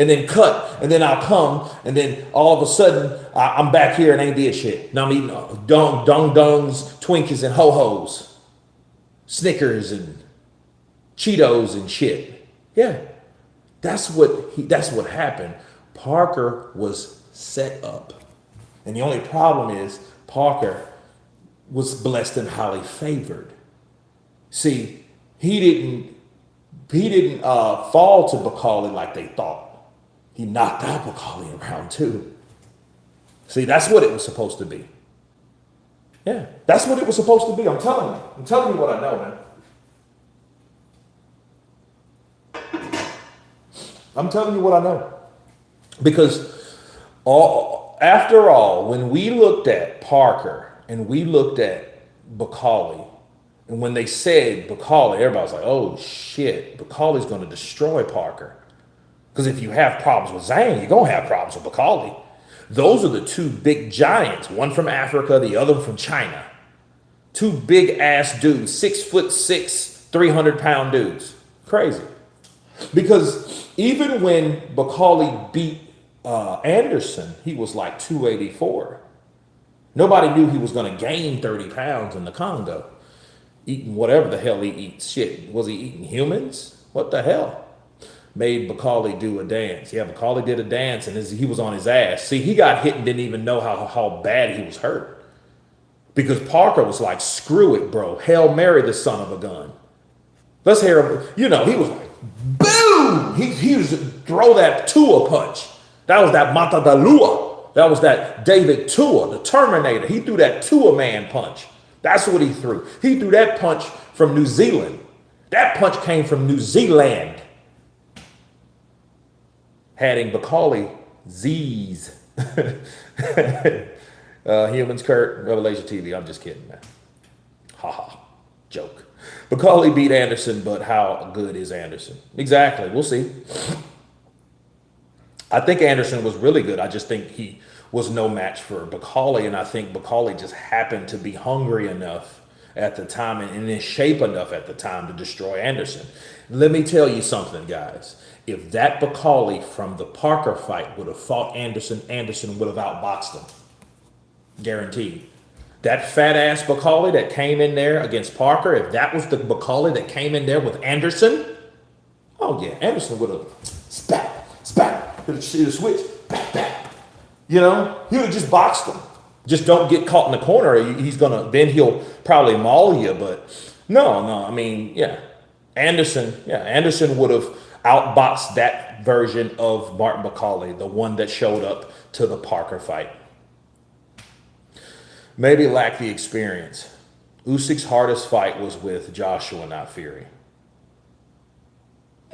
[SPEAKER 1] then cut. And then I'll come. And then all of a sudden, I'm back here and ain't did shit. Now I'm eating dongs, Twinkies, and ho-hos, Snickers, and Cheetos and shit. Yeah, that's what happened. Parker was set up, and the only problem is Parker was blessed and highly favored. See, he didn't fall to McCauley like they thought. He knocked out McCauley in round 2. See, that's what it was supposed to be. Yeah, that's what it was supposed to be. I'm telling you what I know, man. I'm telling you what I know. Because after all, when we looked at Parker and we looked at McCauley, and when they said McCauley, everybody's like, oh shit, McCauley's going to destroy Parker. Because if you have problems with Zhang, you're going to have problems with McCauley. Those are the two big giants, one from Africa, the other from China. Two big ass dudes, 6'6", 300-pound dudes. Crazy. Because even when McCauley beat Anderson, he was like 284. Nobody knew he was going to gain 30 pounds in the Congo, eating whatever the hell he eats. Shit, was he eating humans? What the hell? Made McCauley do a dance. Yeah, McCauley did a dance, and he was on his ass. See, he got hit and didn't even know how bad he was hurt. Because Parker was like, screw it, bro. Hail Mary, the son of a gun. Let's hear him. You know, he was like, boom! He was throw that Tua punch. That was that Matadalua. That was that David Tua, the Terminator. He threw that Tua man punch. That's what he threw. He threw that punch from New Zealand. That punch came from New Zealand. Having McCauley Z's. Humans, Kurt, Revelation TV. I'm just kidding, man. Ha ha. Joke. McCauley beat Anderson, but how good is Anderson? Exactly. We'll see. I think Anderson was really good. I just think he was no match for Bakali, and I think Bakali just happened to be hungry enough at the time and in shape enough at the time to destroy Anderson. Let me tell you something, guys. If that Bakali from the Parker fight would have fought Anderson, Anderson would have outboxed him. Guaranteed. That fat ass Bakali that came in there against Parker, if that was the Bakali that came in there with Anderson, oh yeah, Anderson would have spat, spat, he'd have switched, bat, bat. You know, he would have just boxed him. Just don't get caught in the corner. Then he'll probably maul you, but no, I mean, yeah. Anderson would have outboxed that version of Martin Bakali, the one that showed up to the Parker fight. Maybe lack the experience. Usyk's hardest fight was with Joshua, not Fury.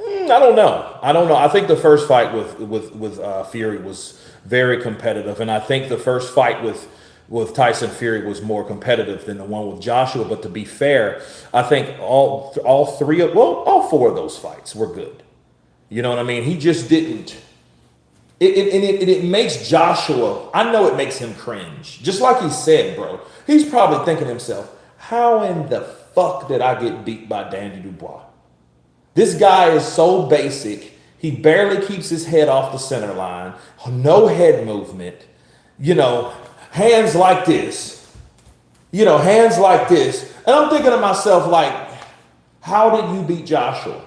[SPEAKER 1] I don't know. I think the first fight with Fury was very competitive, and I think the first fight with Tyson Fury was more competitive than the one with Joshua. But to be fair, I think all four of those fights were good. You know what I mean? He just didn't. It makes Joshua, I know it makes him cringe. Just like he said, bro. He's probably thinking to himself, how in the fuck did I get beat by Danny Dubois? This guy is so basic. He barely keeps his head off the center line. No head movement. You know, hands like this. Hands like this. And I'm thinking to myself, like, how did you beat Joshua?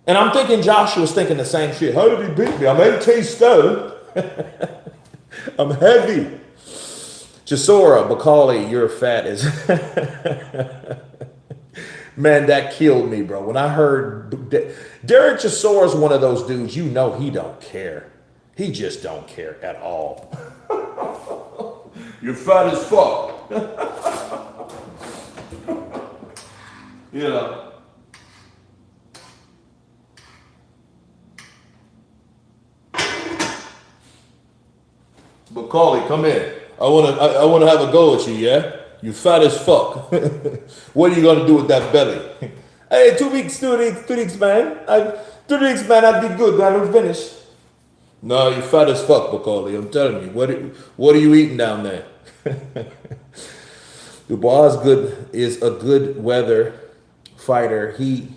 [SPEAKER 1] And I'm thinking Joshua's thinking the same shit. How did he beat me? I'm 18 stone. I'm heavy. Chisora, Bakali, you're fat as... Man, that killed me, bro. When I heard... Derek Chisora's one of those dudes, you know he don't care. He just don't care at all. You're fat as fuck. You know. Bakali, come in. I wanna have a go at you, yeah? You fat as fuck. What are you gonna do with that belly? Hey, 2 weeks, 2 weeks, man. 2 weeks, man, I'd be good. I don't finish. No, you fat as fuck, Bakali. I'm telling you. What are you eating down there? Dubois is a good weather fighter. He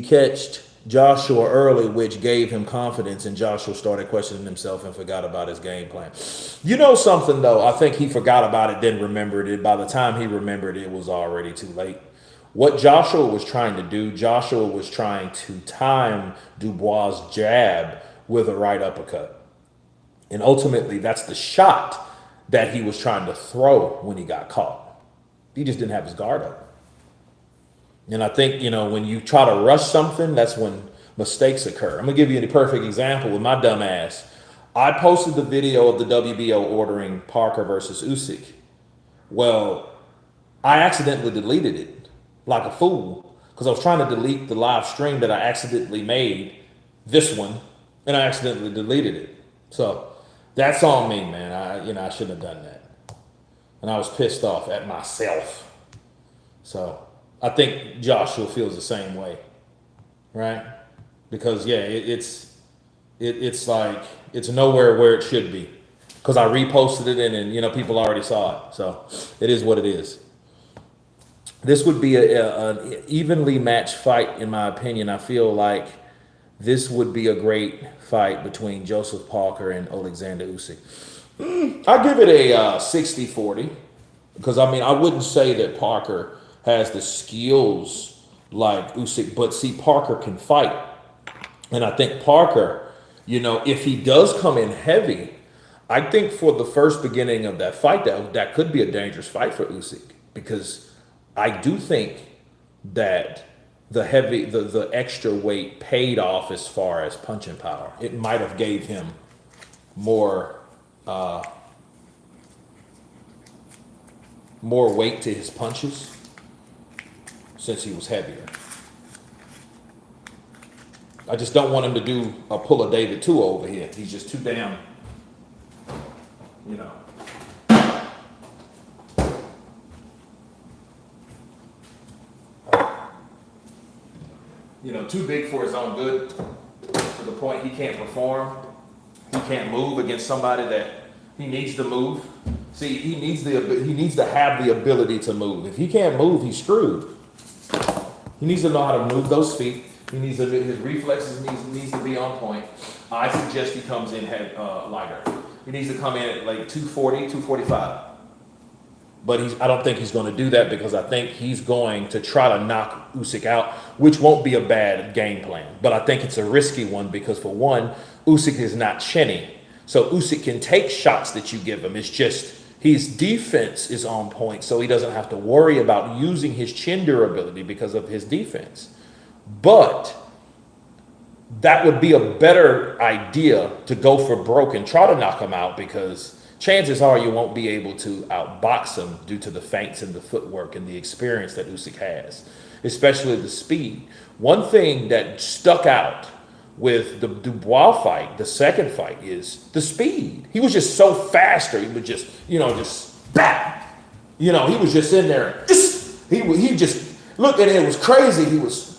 [SPEAKER 1] catched Joshua early, which gave him confidence, and Joshua started questioning himself and forgot about his game plan. You know something, though? I think he forgot about it, didn't remember it. By the time he remembered it was already too late. What Joshua was trying to do, Joshua was trying to time Dubois' jab with a right uppercut. And ultimately, that's the shot that he was trying to throw when he got caught. He just didn't have his guard up. And I think, when you try to rush something, that's when mistakes occur. I'm going to give you a perfect example with my dumb ass. I posted the video of the WBO ordering Parker versus Usyk. Well, I accidentally deleted it like a fool because I was trying to delete the live stream that I accidentally made, this one, and I accidentally deleted it. So that's on me, man. I shouldn't have done that. And I was pissed off at myself. So I think Joshua feels the same way, right? Because yeah, it's like it's nowhere where it should be. Because I reposted it and people already saw it, so it is what it is. This would be an evenly matched fight, in my opinion. I feel like this would be a great fight between Joseph Parker and Oleksandr Usyk. I give it a 60-40 because I wouldn't say that Parker has the skills like Usyk, but see, Parker can fight. And I think Parker, if he does come in heavy, I think for the first beginning of that fight, that could be a dangerous fight for Usyk, because I do think that the extra weight paid off as far as punching power. It might have gave him more weight to his punches since he was heavier. I just don't want him to pull a David 2 over here. He's just too damn, too big for his own good, to the point he can't perform. he can't move against somebody that he needs to move. See, he needs to have the ability to move. If he can't move, he's screwed. He needs to know how to move those feet. His reflexes needs to be on point. I suggest he comes in lighter. He needs to come in at like 240, 245. But I don't think he's going to do that because I think he's going to try to knock Usyk out, which won't be a bad game plan. But I think it's a risky one because, for one, Usyk is not chinny. So Usyk can take shots that you give him. It's just his defense is on point, so he doesn't have to worry about using his chin durability because of his defense. But that would be a better idea to go for broke and try to knock him out, because chances are you won't be able to outbox him due to the feints and the footwork and the experience that Usyk has, especially the speed. One thing that stuck out with the Dubois fight, the second fight, is the speed. He was just so faster. He would just, just bat. He was just in there. He just looked at it. It was crazy. He was.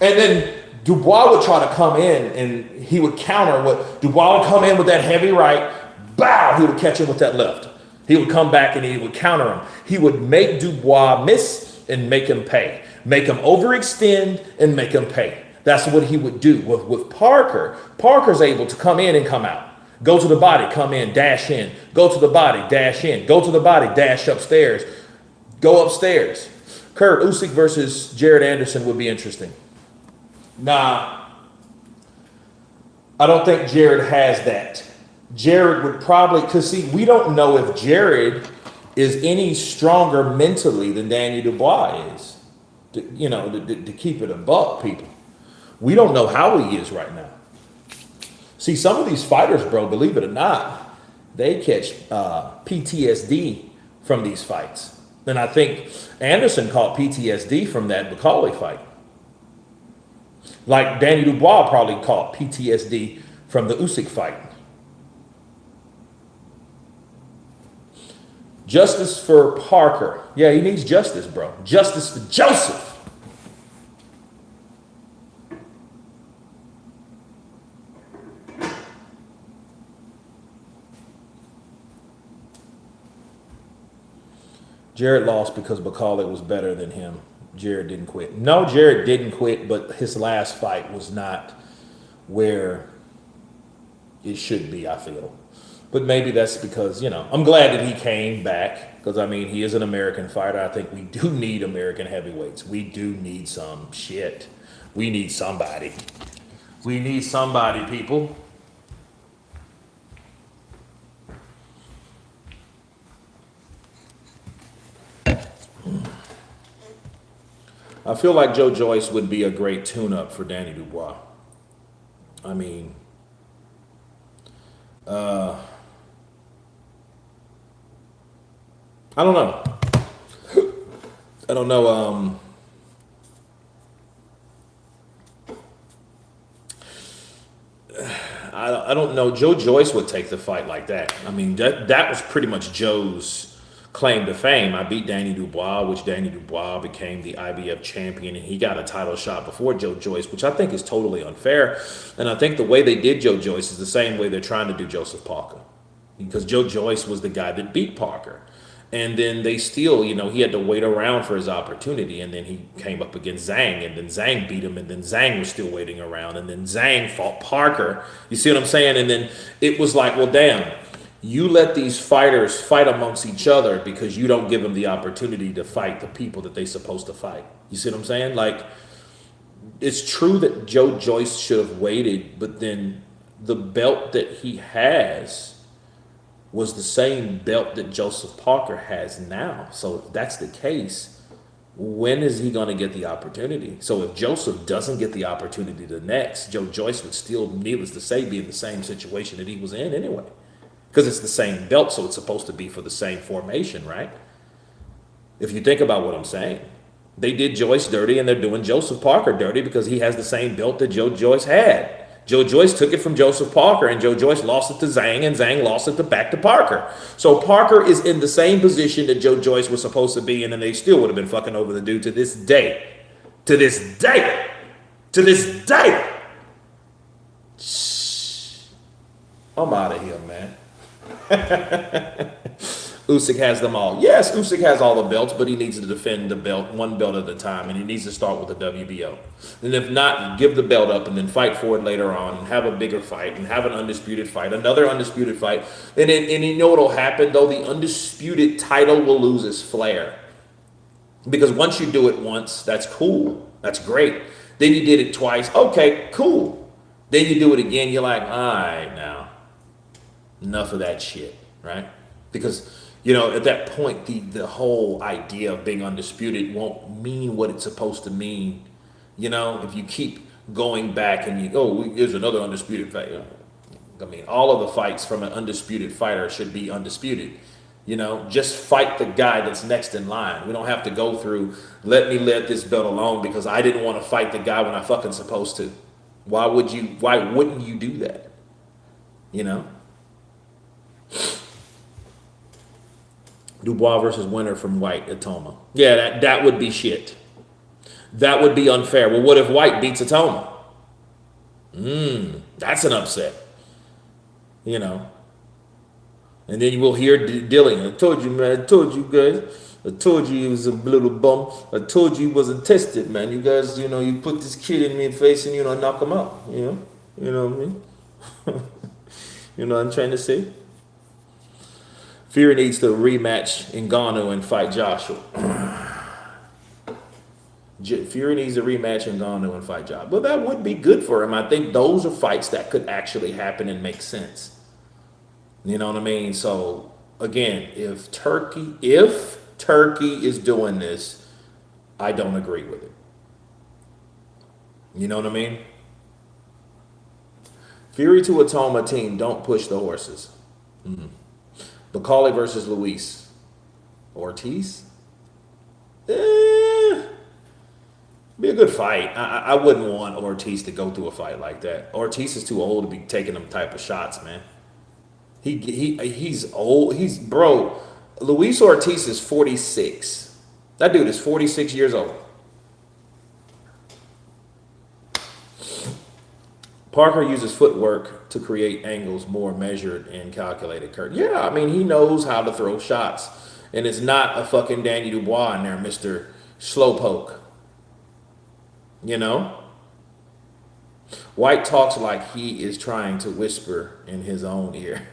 [SPEAKER 1] And then Dubois would try to come in and he would counter what Dubois would come in with that heavy right. Bow! He would catch him with that left. He would come back and he would counter him. He would make Dubois miss and make him pay. Make him overextend and make him pay. That's what he would do. With Parker, Parker's able to come in and come out. Go to the body, come in, dash in. Go to the body, dash in. Go to the body, dash upstairs. Go upstairs. Kurt, Usyk versus Jared Anderson would be interesting. Nah, I don't think Jared has that. Jared would probably, because see, we don't know if Jared is any stronger mentally than Daniel Dubois is. To keep it a buck, people. We don't know how he is right now. See, some of these fighters, bro, believe it or not, they catch PTSD from these fights. And I think Anderson caught PTSD from that Macaulay fight. Like Daniel Dubois probably caught PTSD from the Usyk fight. Justice for Parker. Yeah, he needs justice, bro. Justice for Joseph. Jared lost because Macaulay was better than him. Jared didn't quit. No, Jared didn't quit, but his last fight was not where it should be, I feel. But maybe that's because, I'm glad that he came back because, he is an American fighter. I think we do need American heavyweights. We do need some shit. We need somebody. We need somebody, people. I feel like Joe Joyce would be a great tune-up for Danny Dubois. I don't know. I don't know. I don't know. Joe Joyce would take the fight like that. That was pretty much Joe's claim to fame. I beat Danny Dubois, which Danny Dubois became the IBF champion, and he got a title shot before Joe Joyce, which I think is totally unfair. And I think the way they did Joe Joyce is the same way they're trying to do Joseph Parker, because Joe Joyce was the guy that beat Parker. And then they still, he had to wait around for his opportunity, and then he came up against Zhang, and then Zhang beat him, and then Zhang was still waiting around, and then Zhang fought Parker. You see what I'm saying? And then it was like, well, damn, you let these fighters fight amongst each other because you don't give them the opportunity to fight the people that they're supposed to fight. You see what I'm saying? Like, it's true that Joe Joyce should have waited, but then the belt that he has was the same belt that Joseph Parker has now. So if that's the case, when is he going to get the opportunity? So if Joseph doesn't get the opportunity the next, Joe Joyce would still, needless to say, be in the same situation that he was in anyway. Because it's the same belt, so it's supposed to be for the same formation, right? If you think about what I'm saying. They did Joyce dirty, and they're doing Joseph Parker dirty because he has the same belt that Joe Joyce had. Joe Joyce took it from Joseph Parker, and Joe Joyce lost it to Zhang, and Zhang lost it back to Parker. So Parker is in the same position that Joe Joyce was supposed to be in, and they still would have been fucking over the dude to this day. To this day. To this day. I'm out of here, man. Usyk has them all. Yes, Usyk has all the belts, but he needs to defend the belt one belt at a time, and he needs to start with the WBO. And if not, give the belt up and then fight for it later on, and have a bigger fight, and have an undisputed fight, another undisputed fight. And you know what'll happen though? The undisputed title will lose its flair, because once you do it once, that's cool, that's great. Then you did it twice, okay, cool. Then you do it again, you're like, all right, now, enough of that shit, right? Because at that point, the whole idea of being undisputed won't mean what it's supposed to mean. If you keep going back and here's another undisputed fight. I mean, all of the fights from an undisputed fighter should be undisputed. Just fight the guy that's next in line. We don't have to go through, let this belt alone because I didn't want to fight the guy when I fucking supposed to. Why wouldn't you do that? Dubois versus winner from White at Toma. Yeah, that would be shit. That would be unfair. Well, what if White beats Atoma? That's an upset. And then you will hear Dilling. I told you, man. I told you guys. I told you he was a little bum. I told you he wasn't tested, man. You guys, you put this kid in me face and, knock him out. You know what I mean? You know what I'm trying to say? Fury needs to rematch Ngannou and fight Joshua. Fury needs a rematch Ngannou and fight Joshua. Well, that would be good for him. I think those are fights that could actually happen and make sense. You know what I mean? So, again, if Turkey is doing this, I don't agree with it. You know what I mean? Fury to Atoma team, don't push the horses. Bakali versus Luis Ortiz. Be a good fight. I wouldn't want Ortiz to go through a fight like that. Ortiz is too old to be taking them type of shots, man. He's old. Bro, Luis Ortiz is 46. That dude is 46 years old. Parker uses footwork to create angles more measured and calculated, Kurt. Yeah, I mean, he knows how to throw shots. And it's not a fucking Danny Dubois in there, Mr. Slowpoke. White talks like he is trying to whisper in his own ear.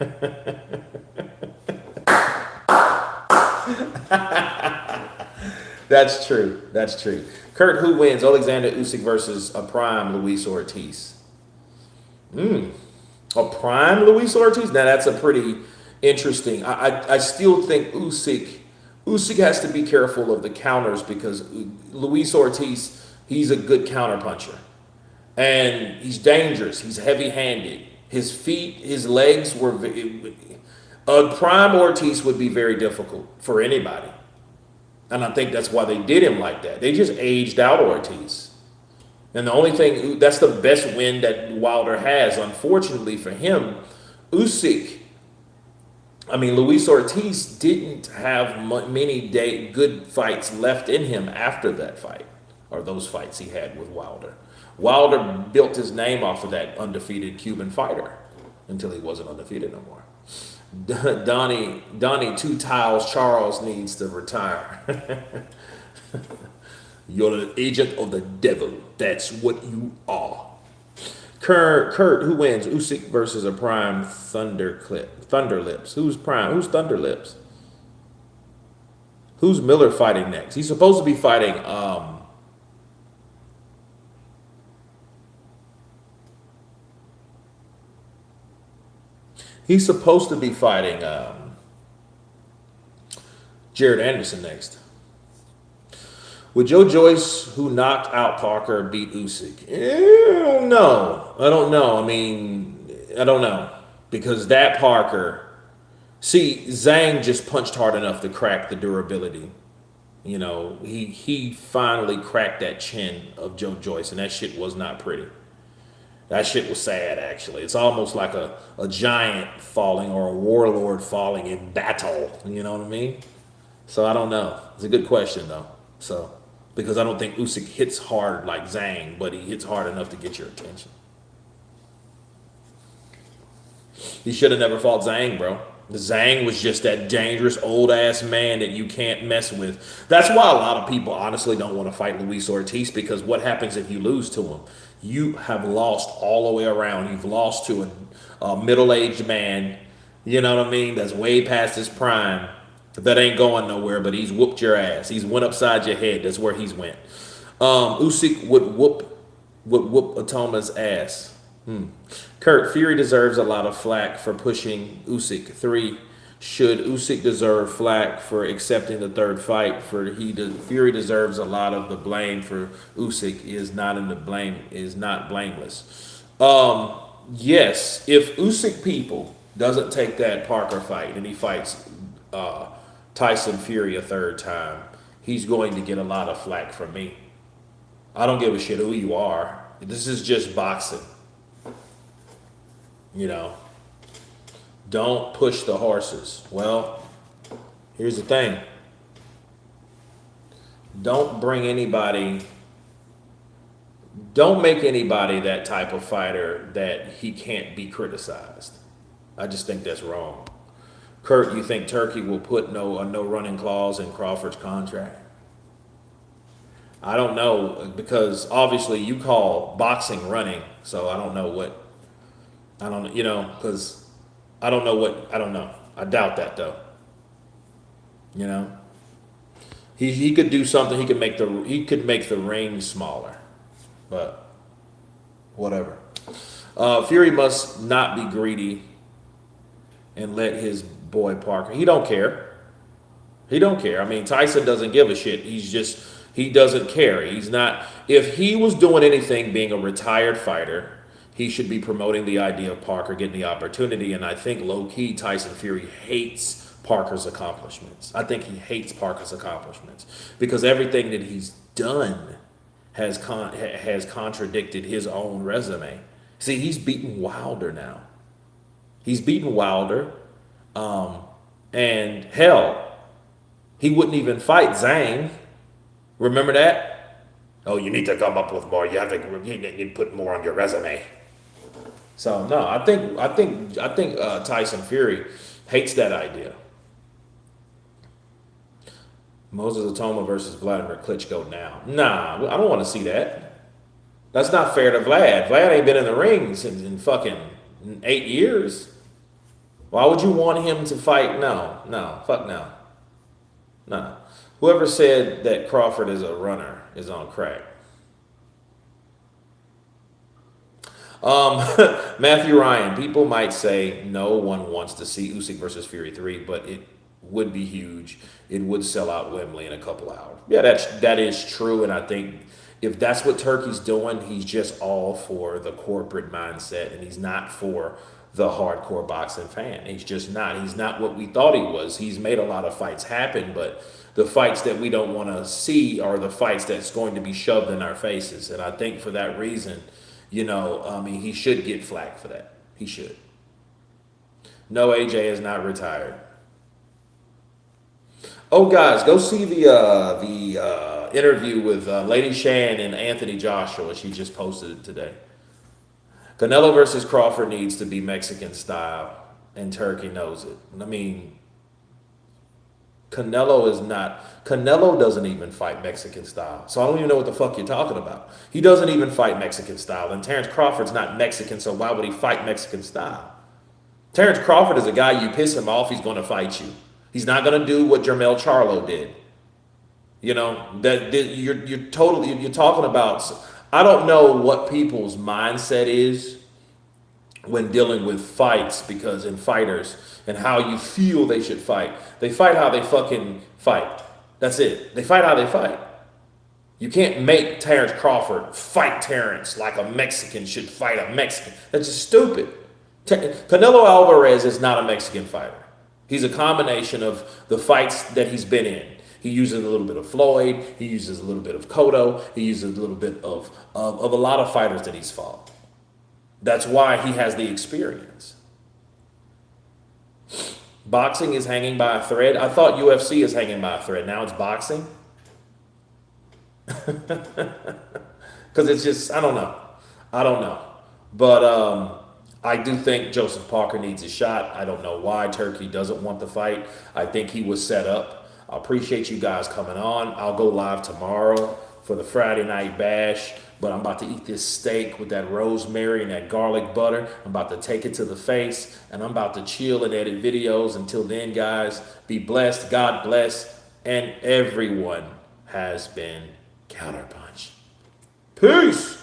[SPEAKER 1] That's true. That's true. Kurt, who wins? Oleksandr Usyk versus a prime Luis Ortiz. A prime Luis Ortiz? Now that's a pretty interesting. I still think Usyk has to be careful of the counters because Luis Ortiz, he's a good counter puncher. And he's dangerous. He's heavy-handed. His feet, his legs were... A prime Ortiz would be very difficult for anybody. And I think that's why they did him like that. They just aged out Ortiz. And the only thing, that's the best win that Wilder has. Unfortunately for him, Luis Ortiz didn't have many good fights left in him after that fight, or those fights he had with Wilder. Wilder built his name off of that undefeated Cuban fighter until he wasn't undefeated no more. Donnie Two Tiles Charles needs to retire. You're an agent of the devil. That's what you are. Kurt, who wins? Usyk versus a prime Thunderlips. Who's prime? Who's Thunderlips? Who's Miller fighting next? He's supposed to be fighting Jared Anderson next. Would Joe Joyce, who knocked out Parker, beat Usyk? I don't know. I don't know. Because that Parker... See, Zhang just punched hard enough to crack the durability. He finally cracked that chin of Joe Joyce, and that shit was not pretty. That shit was sad, actually. It's almost like a giant falling or a warlord falling in battle. You know what I mean? So I don't know. It's a good question, though. Because I don't think Usyk hits hard like Zhang, but he hits hard enough to get your attention. He should have never fought Zhang, bro. Zhang was just that dangerous old ass man that you can't mess with. That's why a lot of people honestly don't want to fight Luis Ortiz, because what happens if you lose to him? You have lost all the way around. You've lost to a middle-aged man, you know what I mean, that's way past his prime, that ain't going nowhere, but he's whooped your ass. He's went upside your head. That's where he's went. Usyk would whoop Atoma's ass. Kurt, Fury deserves a lot of flack for pushing Usyk. 3. Should Usyk deserve flack for accepting the third fight? Fury deserves a lot of the blame for Usyk. Is not blameless. Yes, if Usyk people doesn't take that Parker fight and he fights Tyson Fury a third time, he's going to get a lot of flack from me. I don't give a shit who you are. This is just boxing. You know, don't push the horses. Well, here's the thing. Don't make anybody that type of fighter that he can't be criticized. I just think that's wrong. Kurt, you think Turkey will put a no running clause in Crawford's contract? I don't know, because obviously you call boxing running, so I don't know, because I don't know. I doubt that though. You know, he could do something. He could make the ring smaller, but whatever. Fury must not be greedy and let his boy Parker. He don't care. He don't care. I mean, Tyson doesn't give a shit. He doesn't care. He's not. If he was doing anything, being a retired fighter, he should be promoting the idea of Parker getting the opportunity. And I think low-key Tyson Fury hates Parker's accomplishments. I think he hates Parker's accomplishments because everything that he's done has contradicted his own resume. See, he's beaten Wilder now. He's beaten Wilder. And hell, he wouldn't even fight Zhang. Remember that? Oh, you need to come up with more. You need to put more on your resume. So no, I think Tyson Fury hates that idea. Moses Atoma versus Vladimir Klitschko now. Nah, I don't want to see that. That's not fair to Vlad. Vlad ain't been in the ring in fucking 8 years. Why would you want him to fight? No, fuck no. No. Whoever said that Crawford is a runner is on crack. Matthew Ryan, people might say no one wants to see Usyk versus Fury 3, but it would be huge. It would sell out Wembley in a couple hours. Yeah, that is true, and I think if that's what Turkey's doing, he's just all for the corporate mindset, and he's not for the hardcore boxing fan. He's just not. He's not what we thought he was. He's made a lot of fights happen, but the fights that we don't want to see are the fights that's going to be shoved in our faces. And I think for that reason, he should get flack for that. He should. No, AJ is not retired. Oh, guys, go see the interview with Lady Shan and Anthony Joshua. She just posted it today. Canelo versus Crawford needs to be Mexican style, and Turkey knows it. I mean, Canelo doesn't even fight Mexican style. So I don't even know what the fuck you're talking about. He doesn't even fight Mexican style. And Terrence Crawford's not Mexican, so why would he fight Mexican style? Terrence Crawford is a guy, you piss him off, he's going to fight you. He's not going to do what Jermell Charlo did. You're talking about, I don't know what people's mindset is when dealing with fights, because in fighters and how you feel they should fight. They fight how they fucking fight. That's it. They fight how they fight. You can't make Terrence Crawford fight Terrence like a Mexican should fight a Mexican. That's just stupid. Canelo Alvarez is not a Mexican fighter. He's a combination of the fights that he's been in. He uses a little bit of Floyd. He uses a little bit of Cotto. He uses a little bit of a lot of fighters that he's fought. That's why he has the experience. Boxing is hanging by a thread. I thought UFC is hanging by a thread. Now it's boxing. Because it's just, I don't know. But I do think Joseph Parker needs a shot. I don't know why Turkey doesn't want the fight. I think he was set up. I appreciate you guys coming on. I'll go live tomorrow for the Friday night bash, but I'm about to eat this steak with that rosemary and that garlic butter. I'm about to take it to the face, and I'm about to chill and edit videos. Until then, guys, be blessed, God bless, and everyone has been counterpunched. Peace.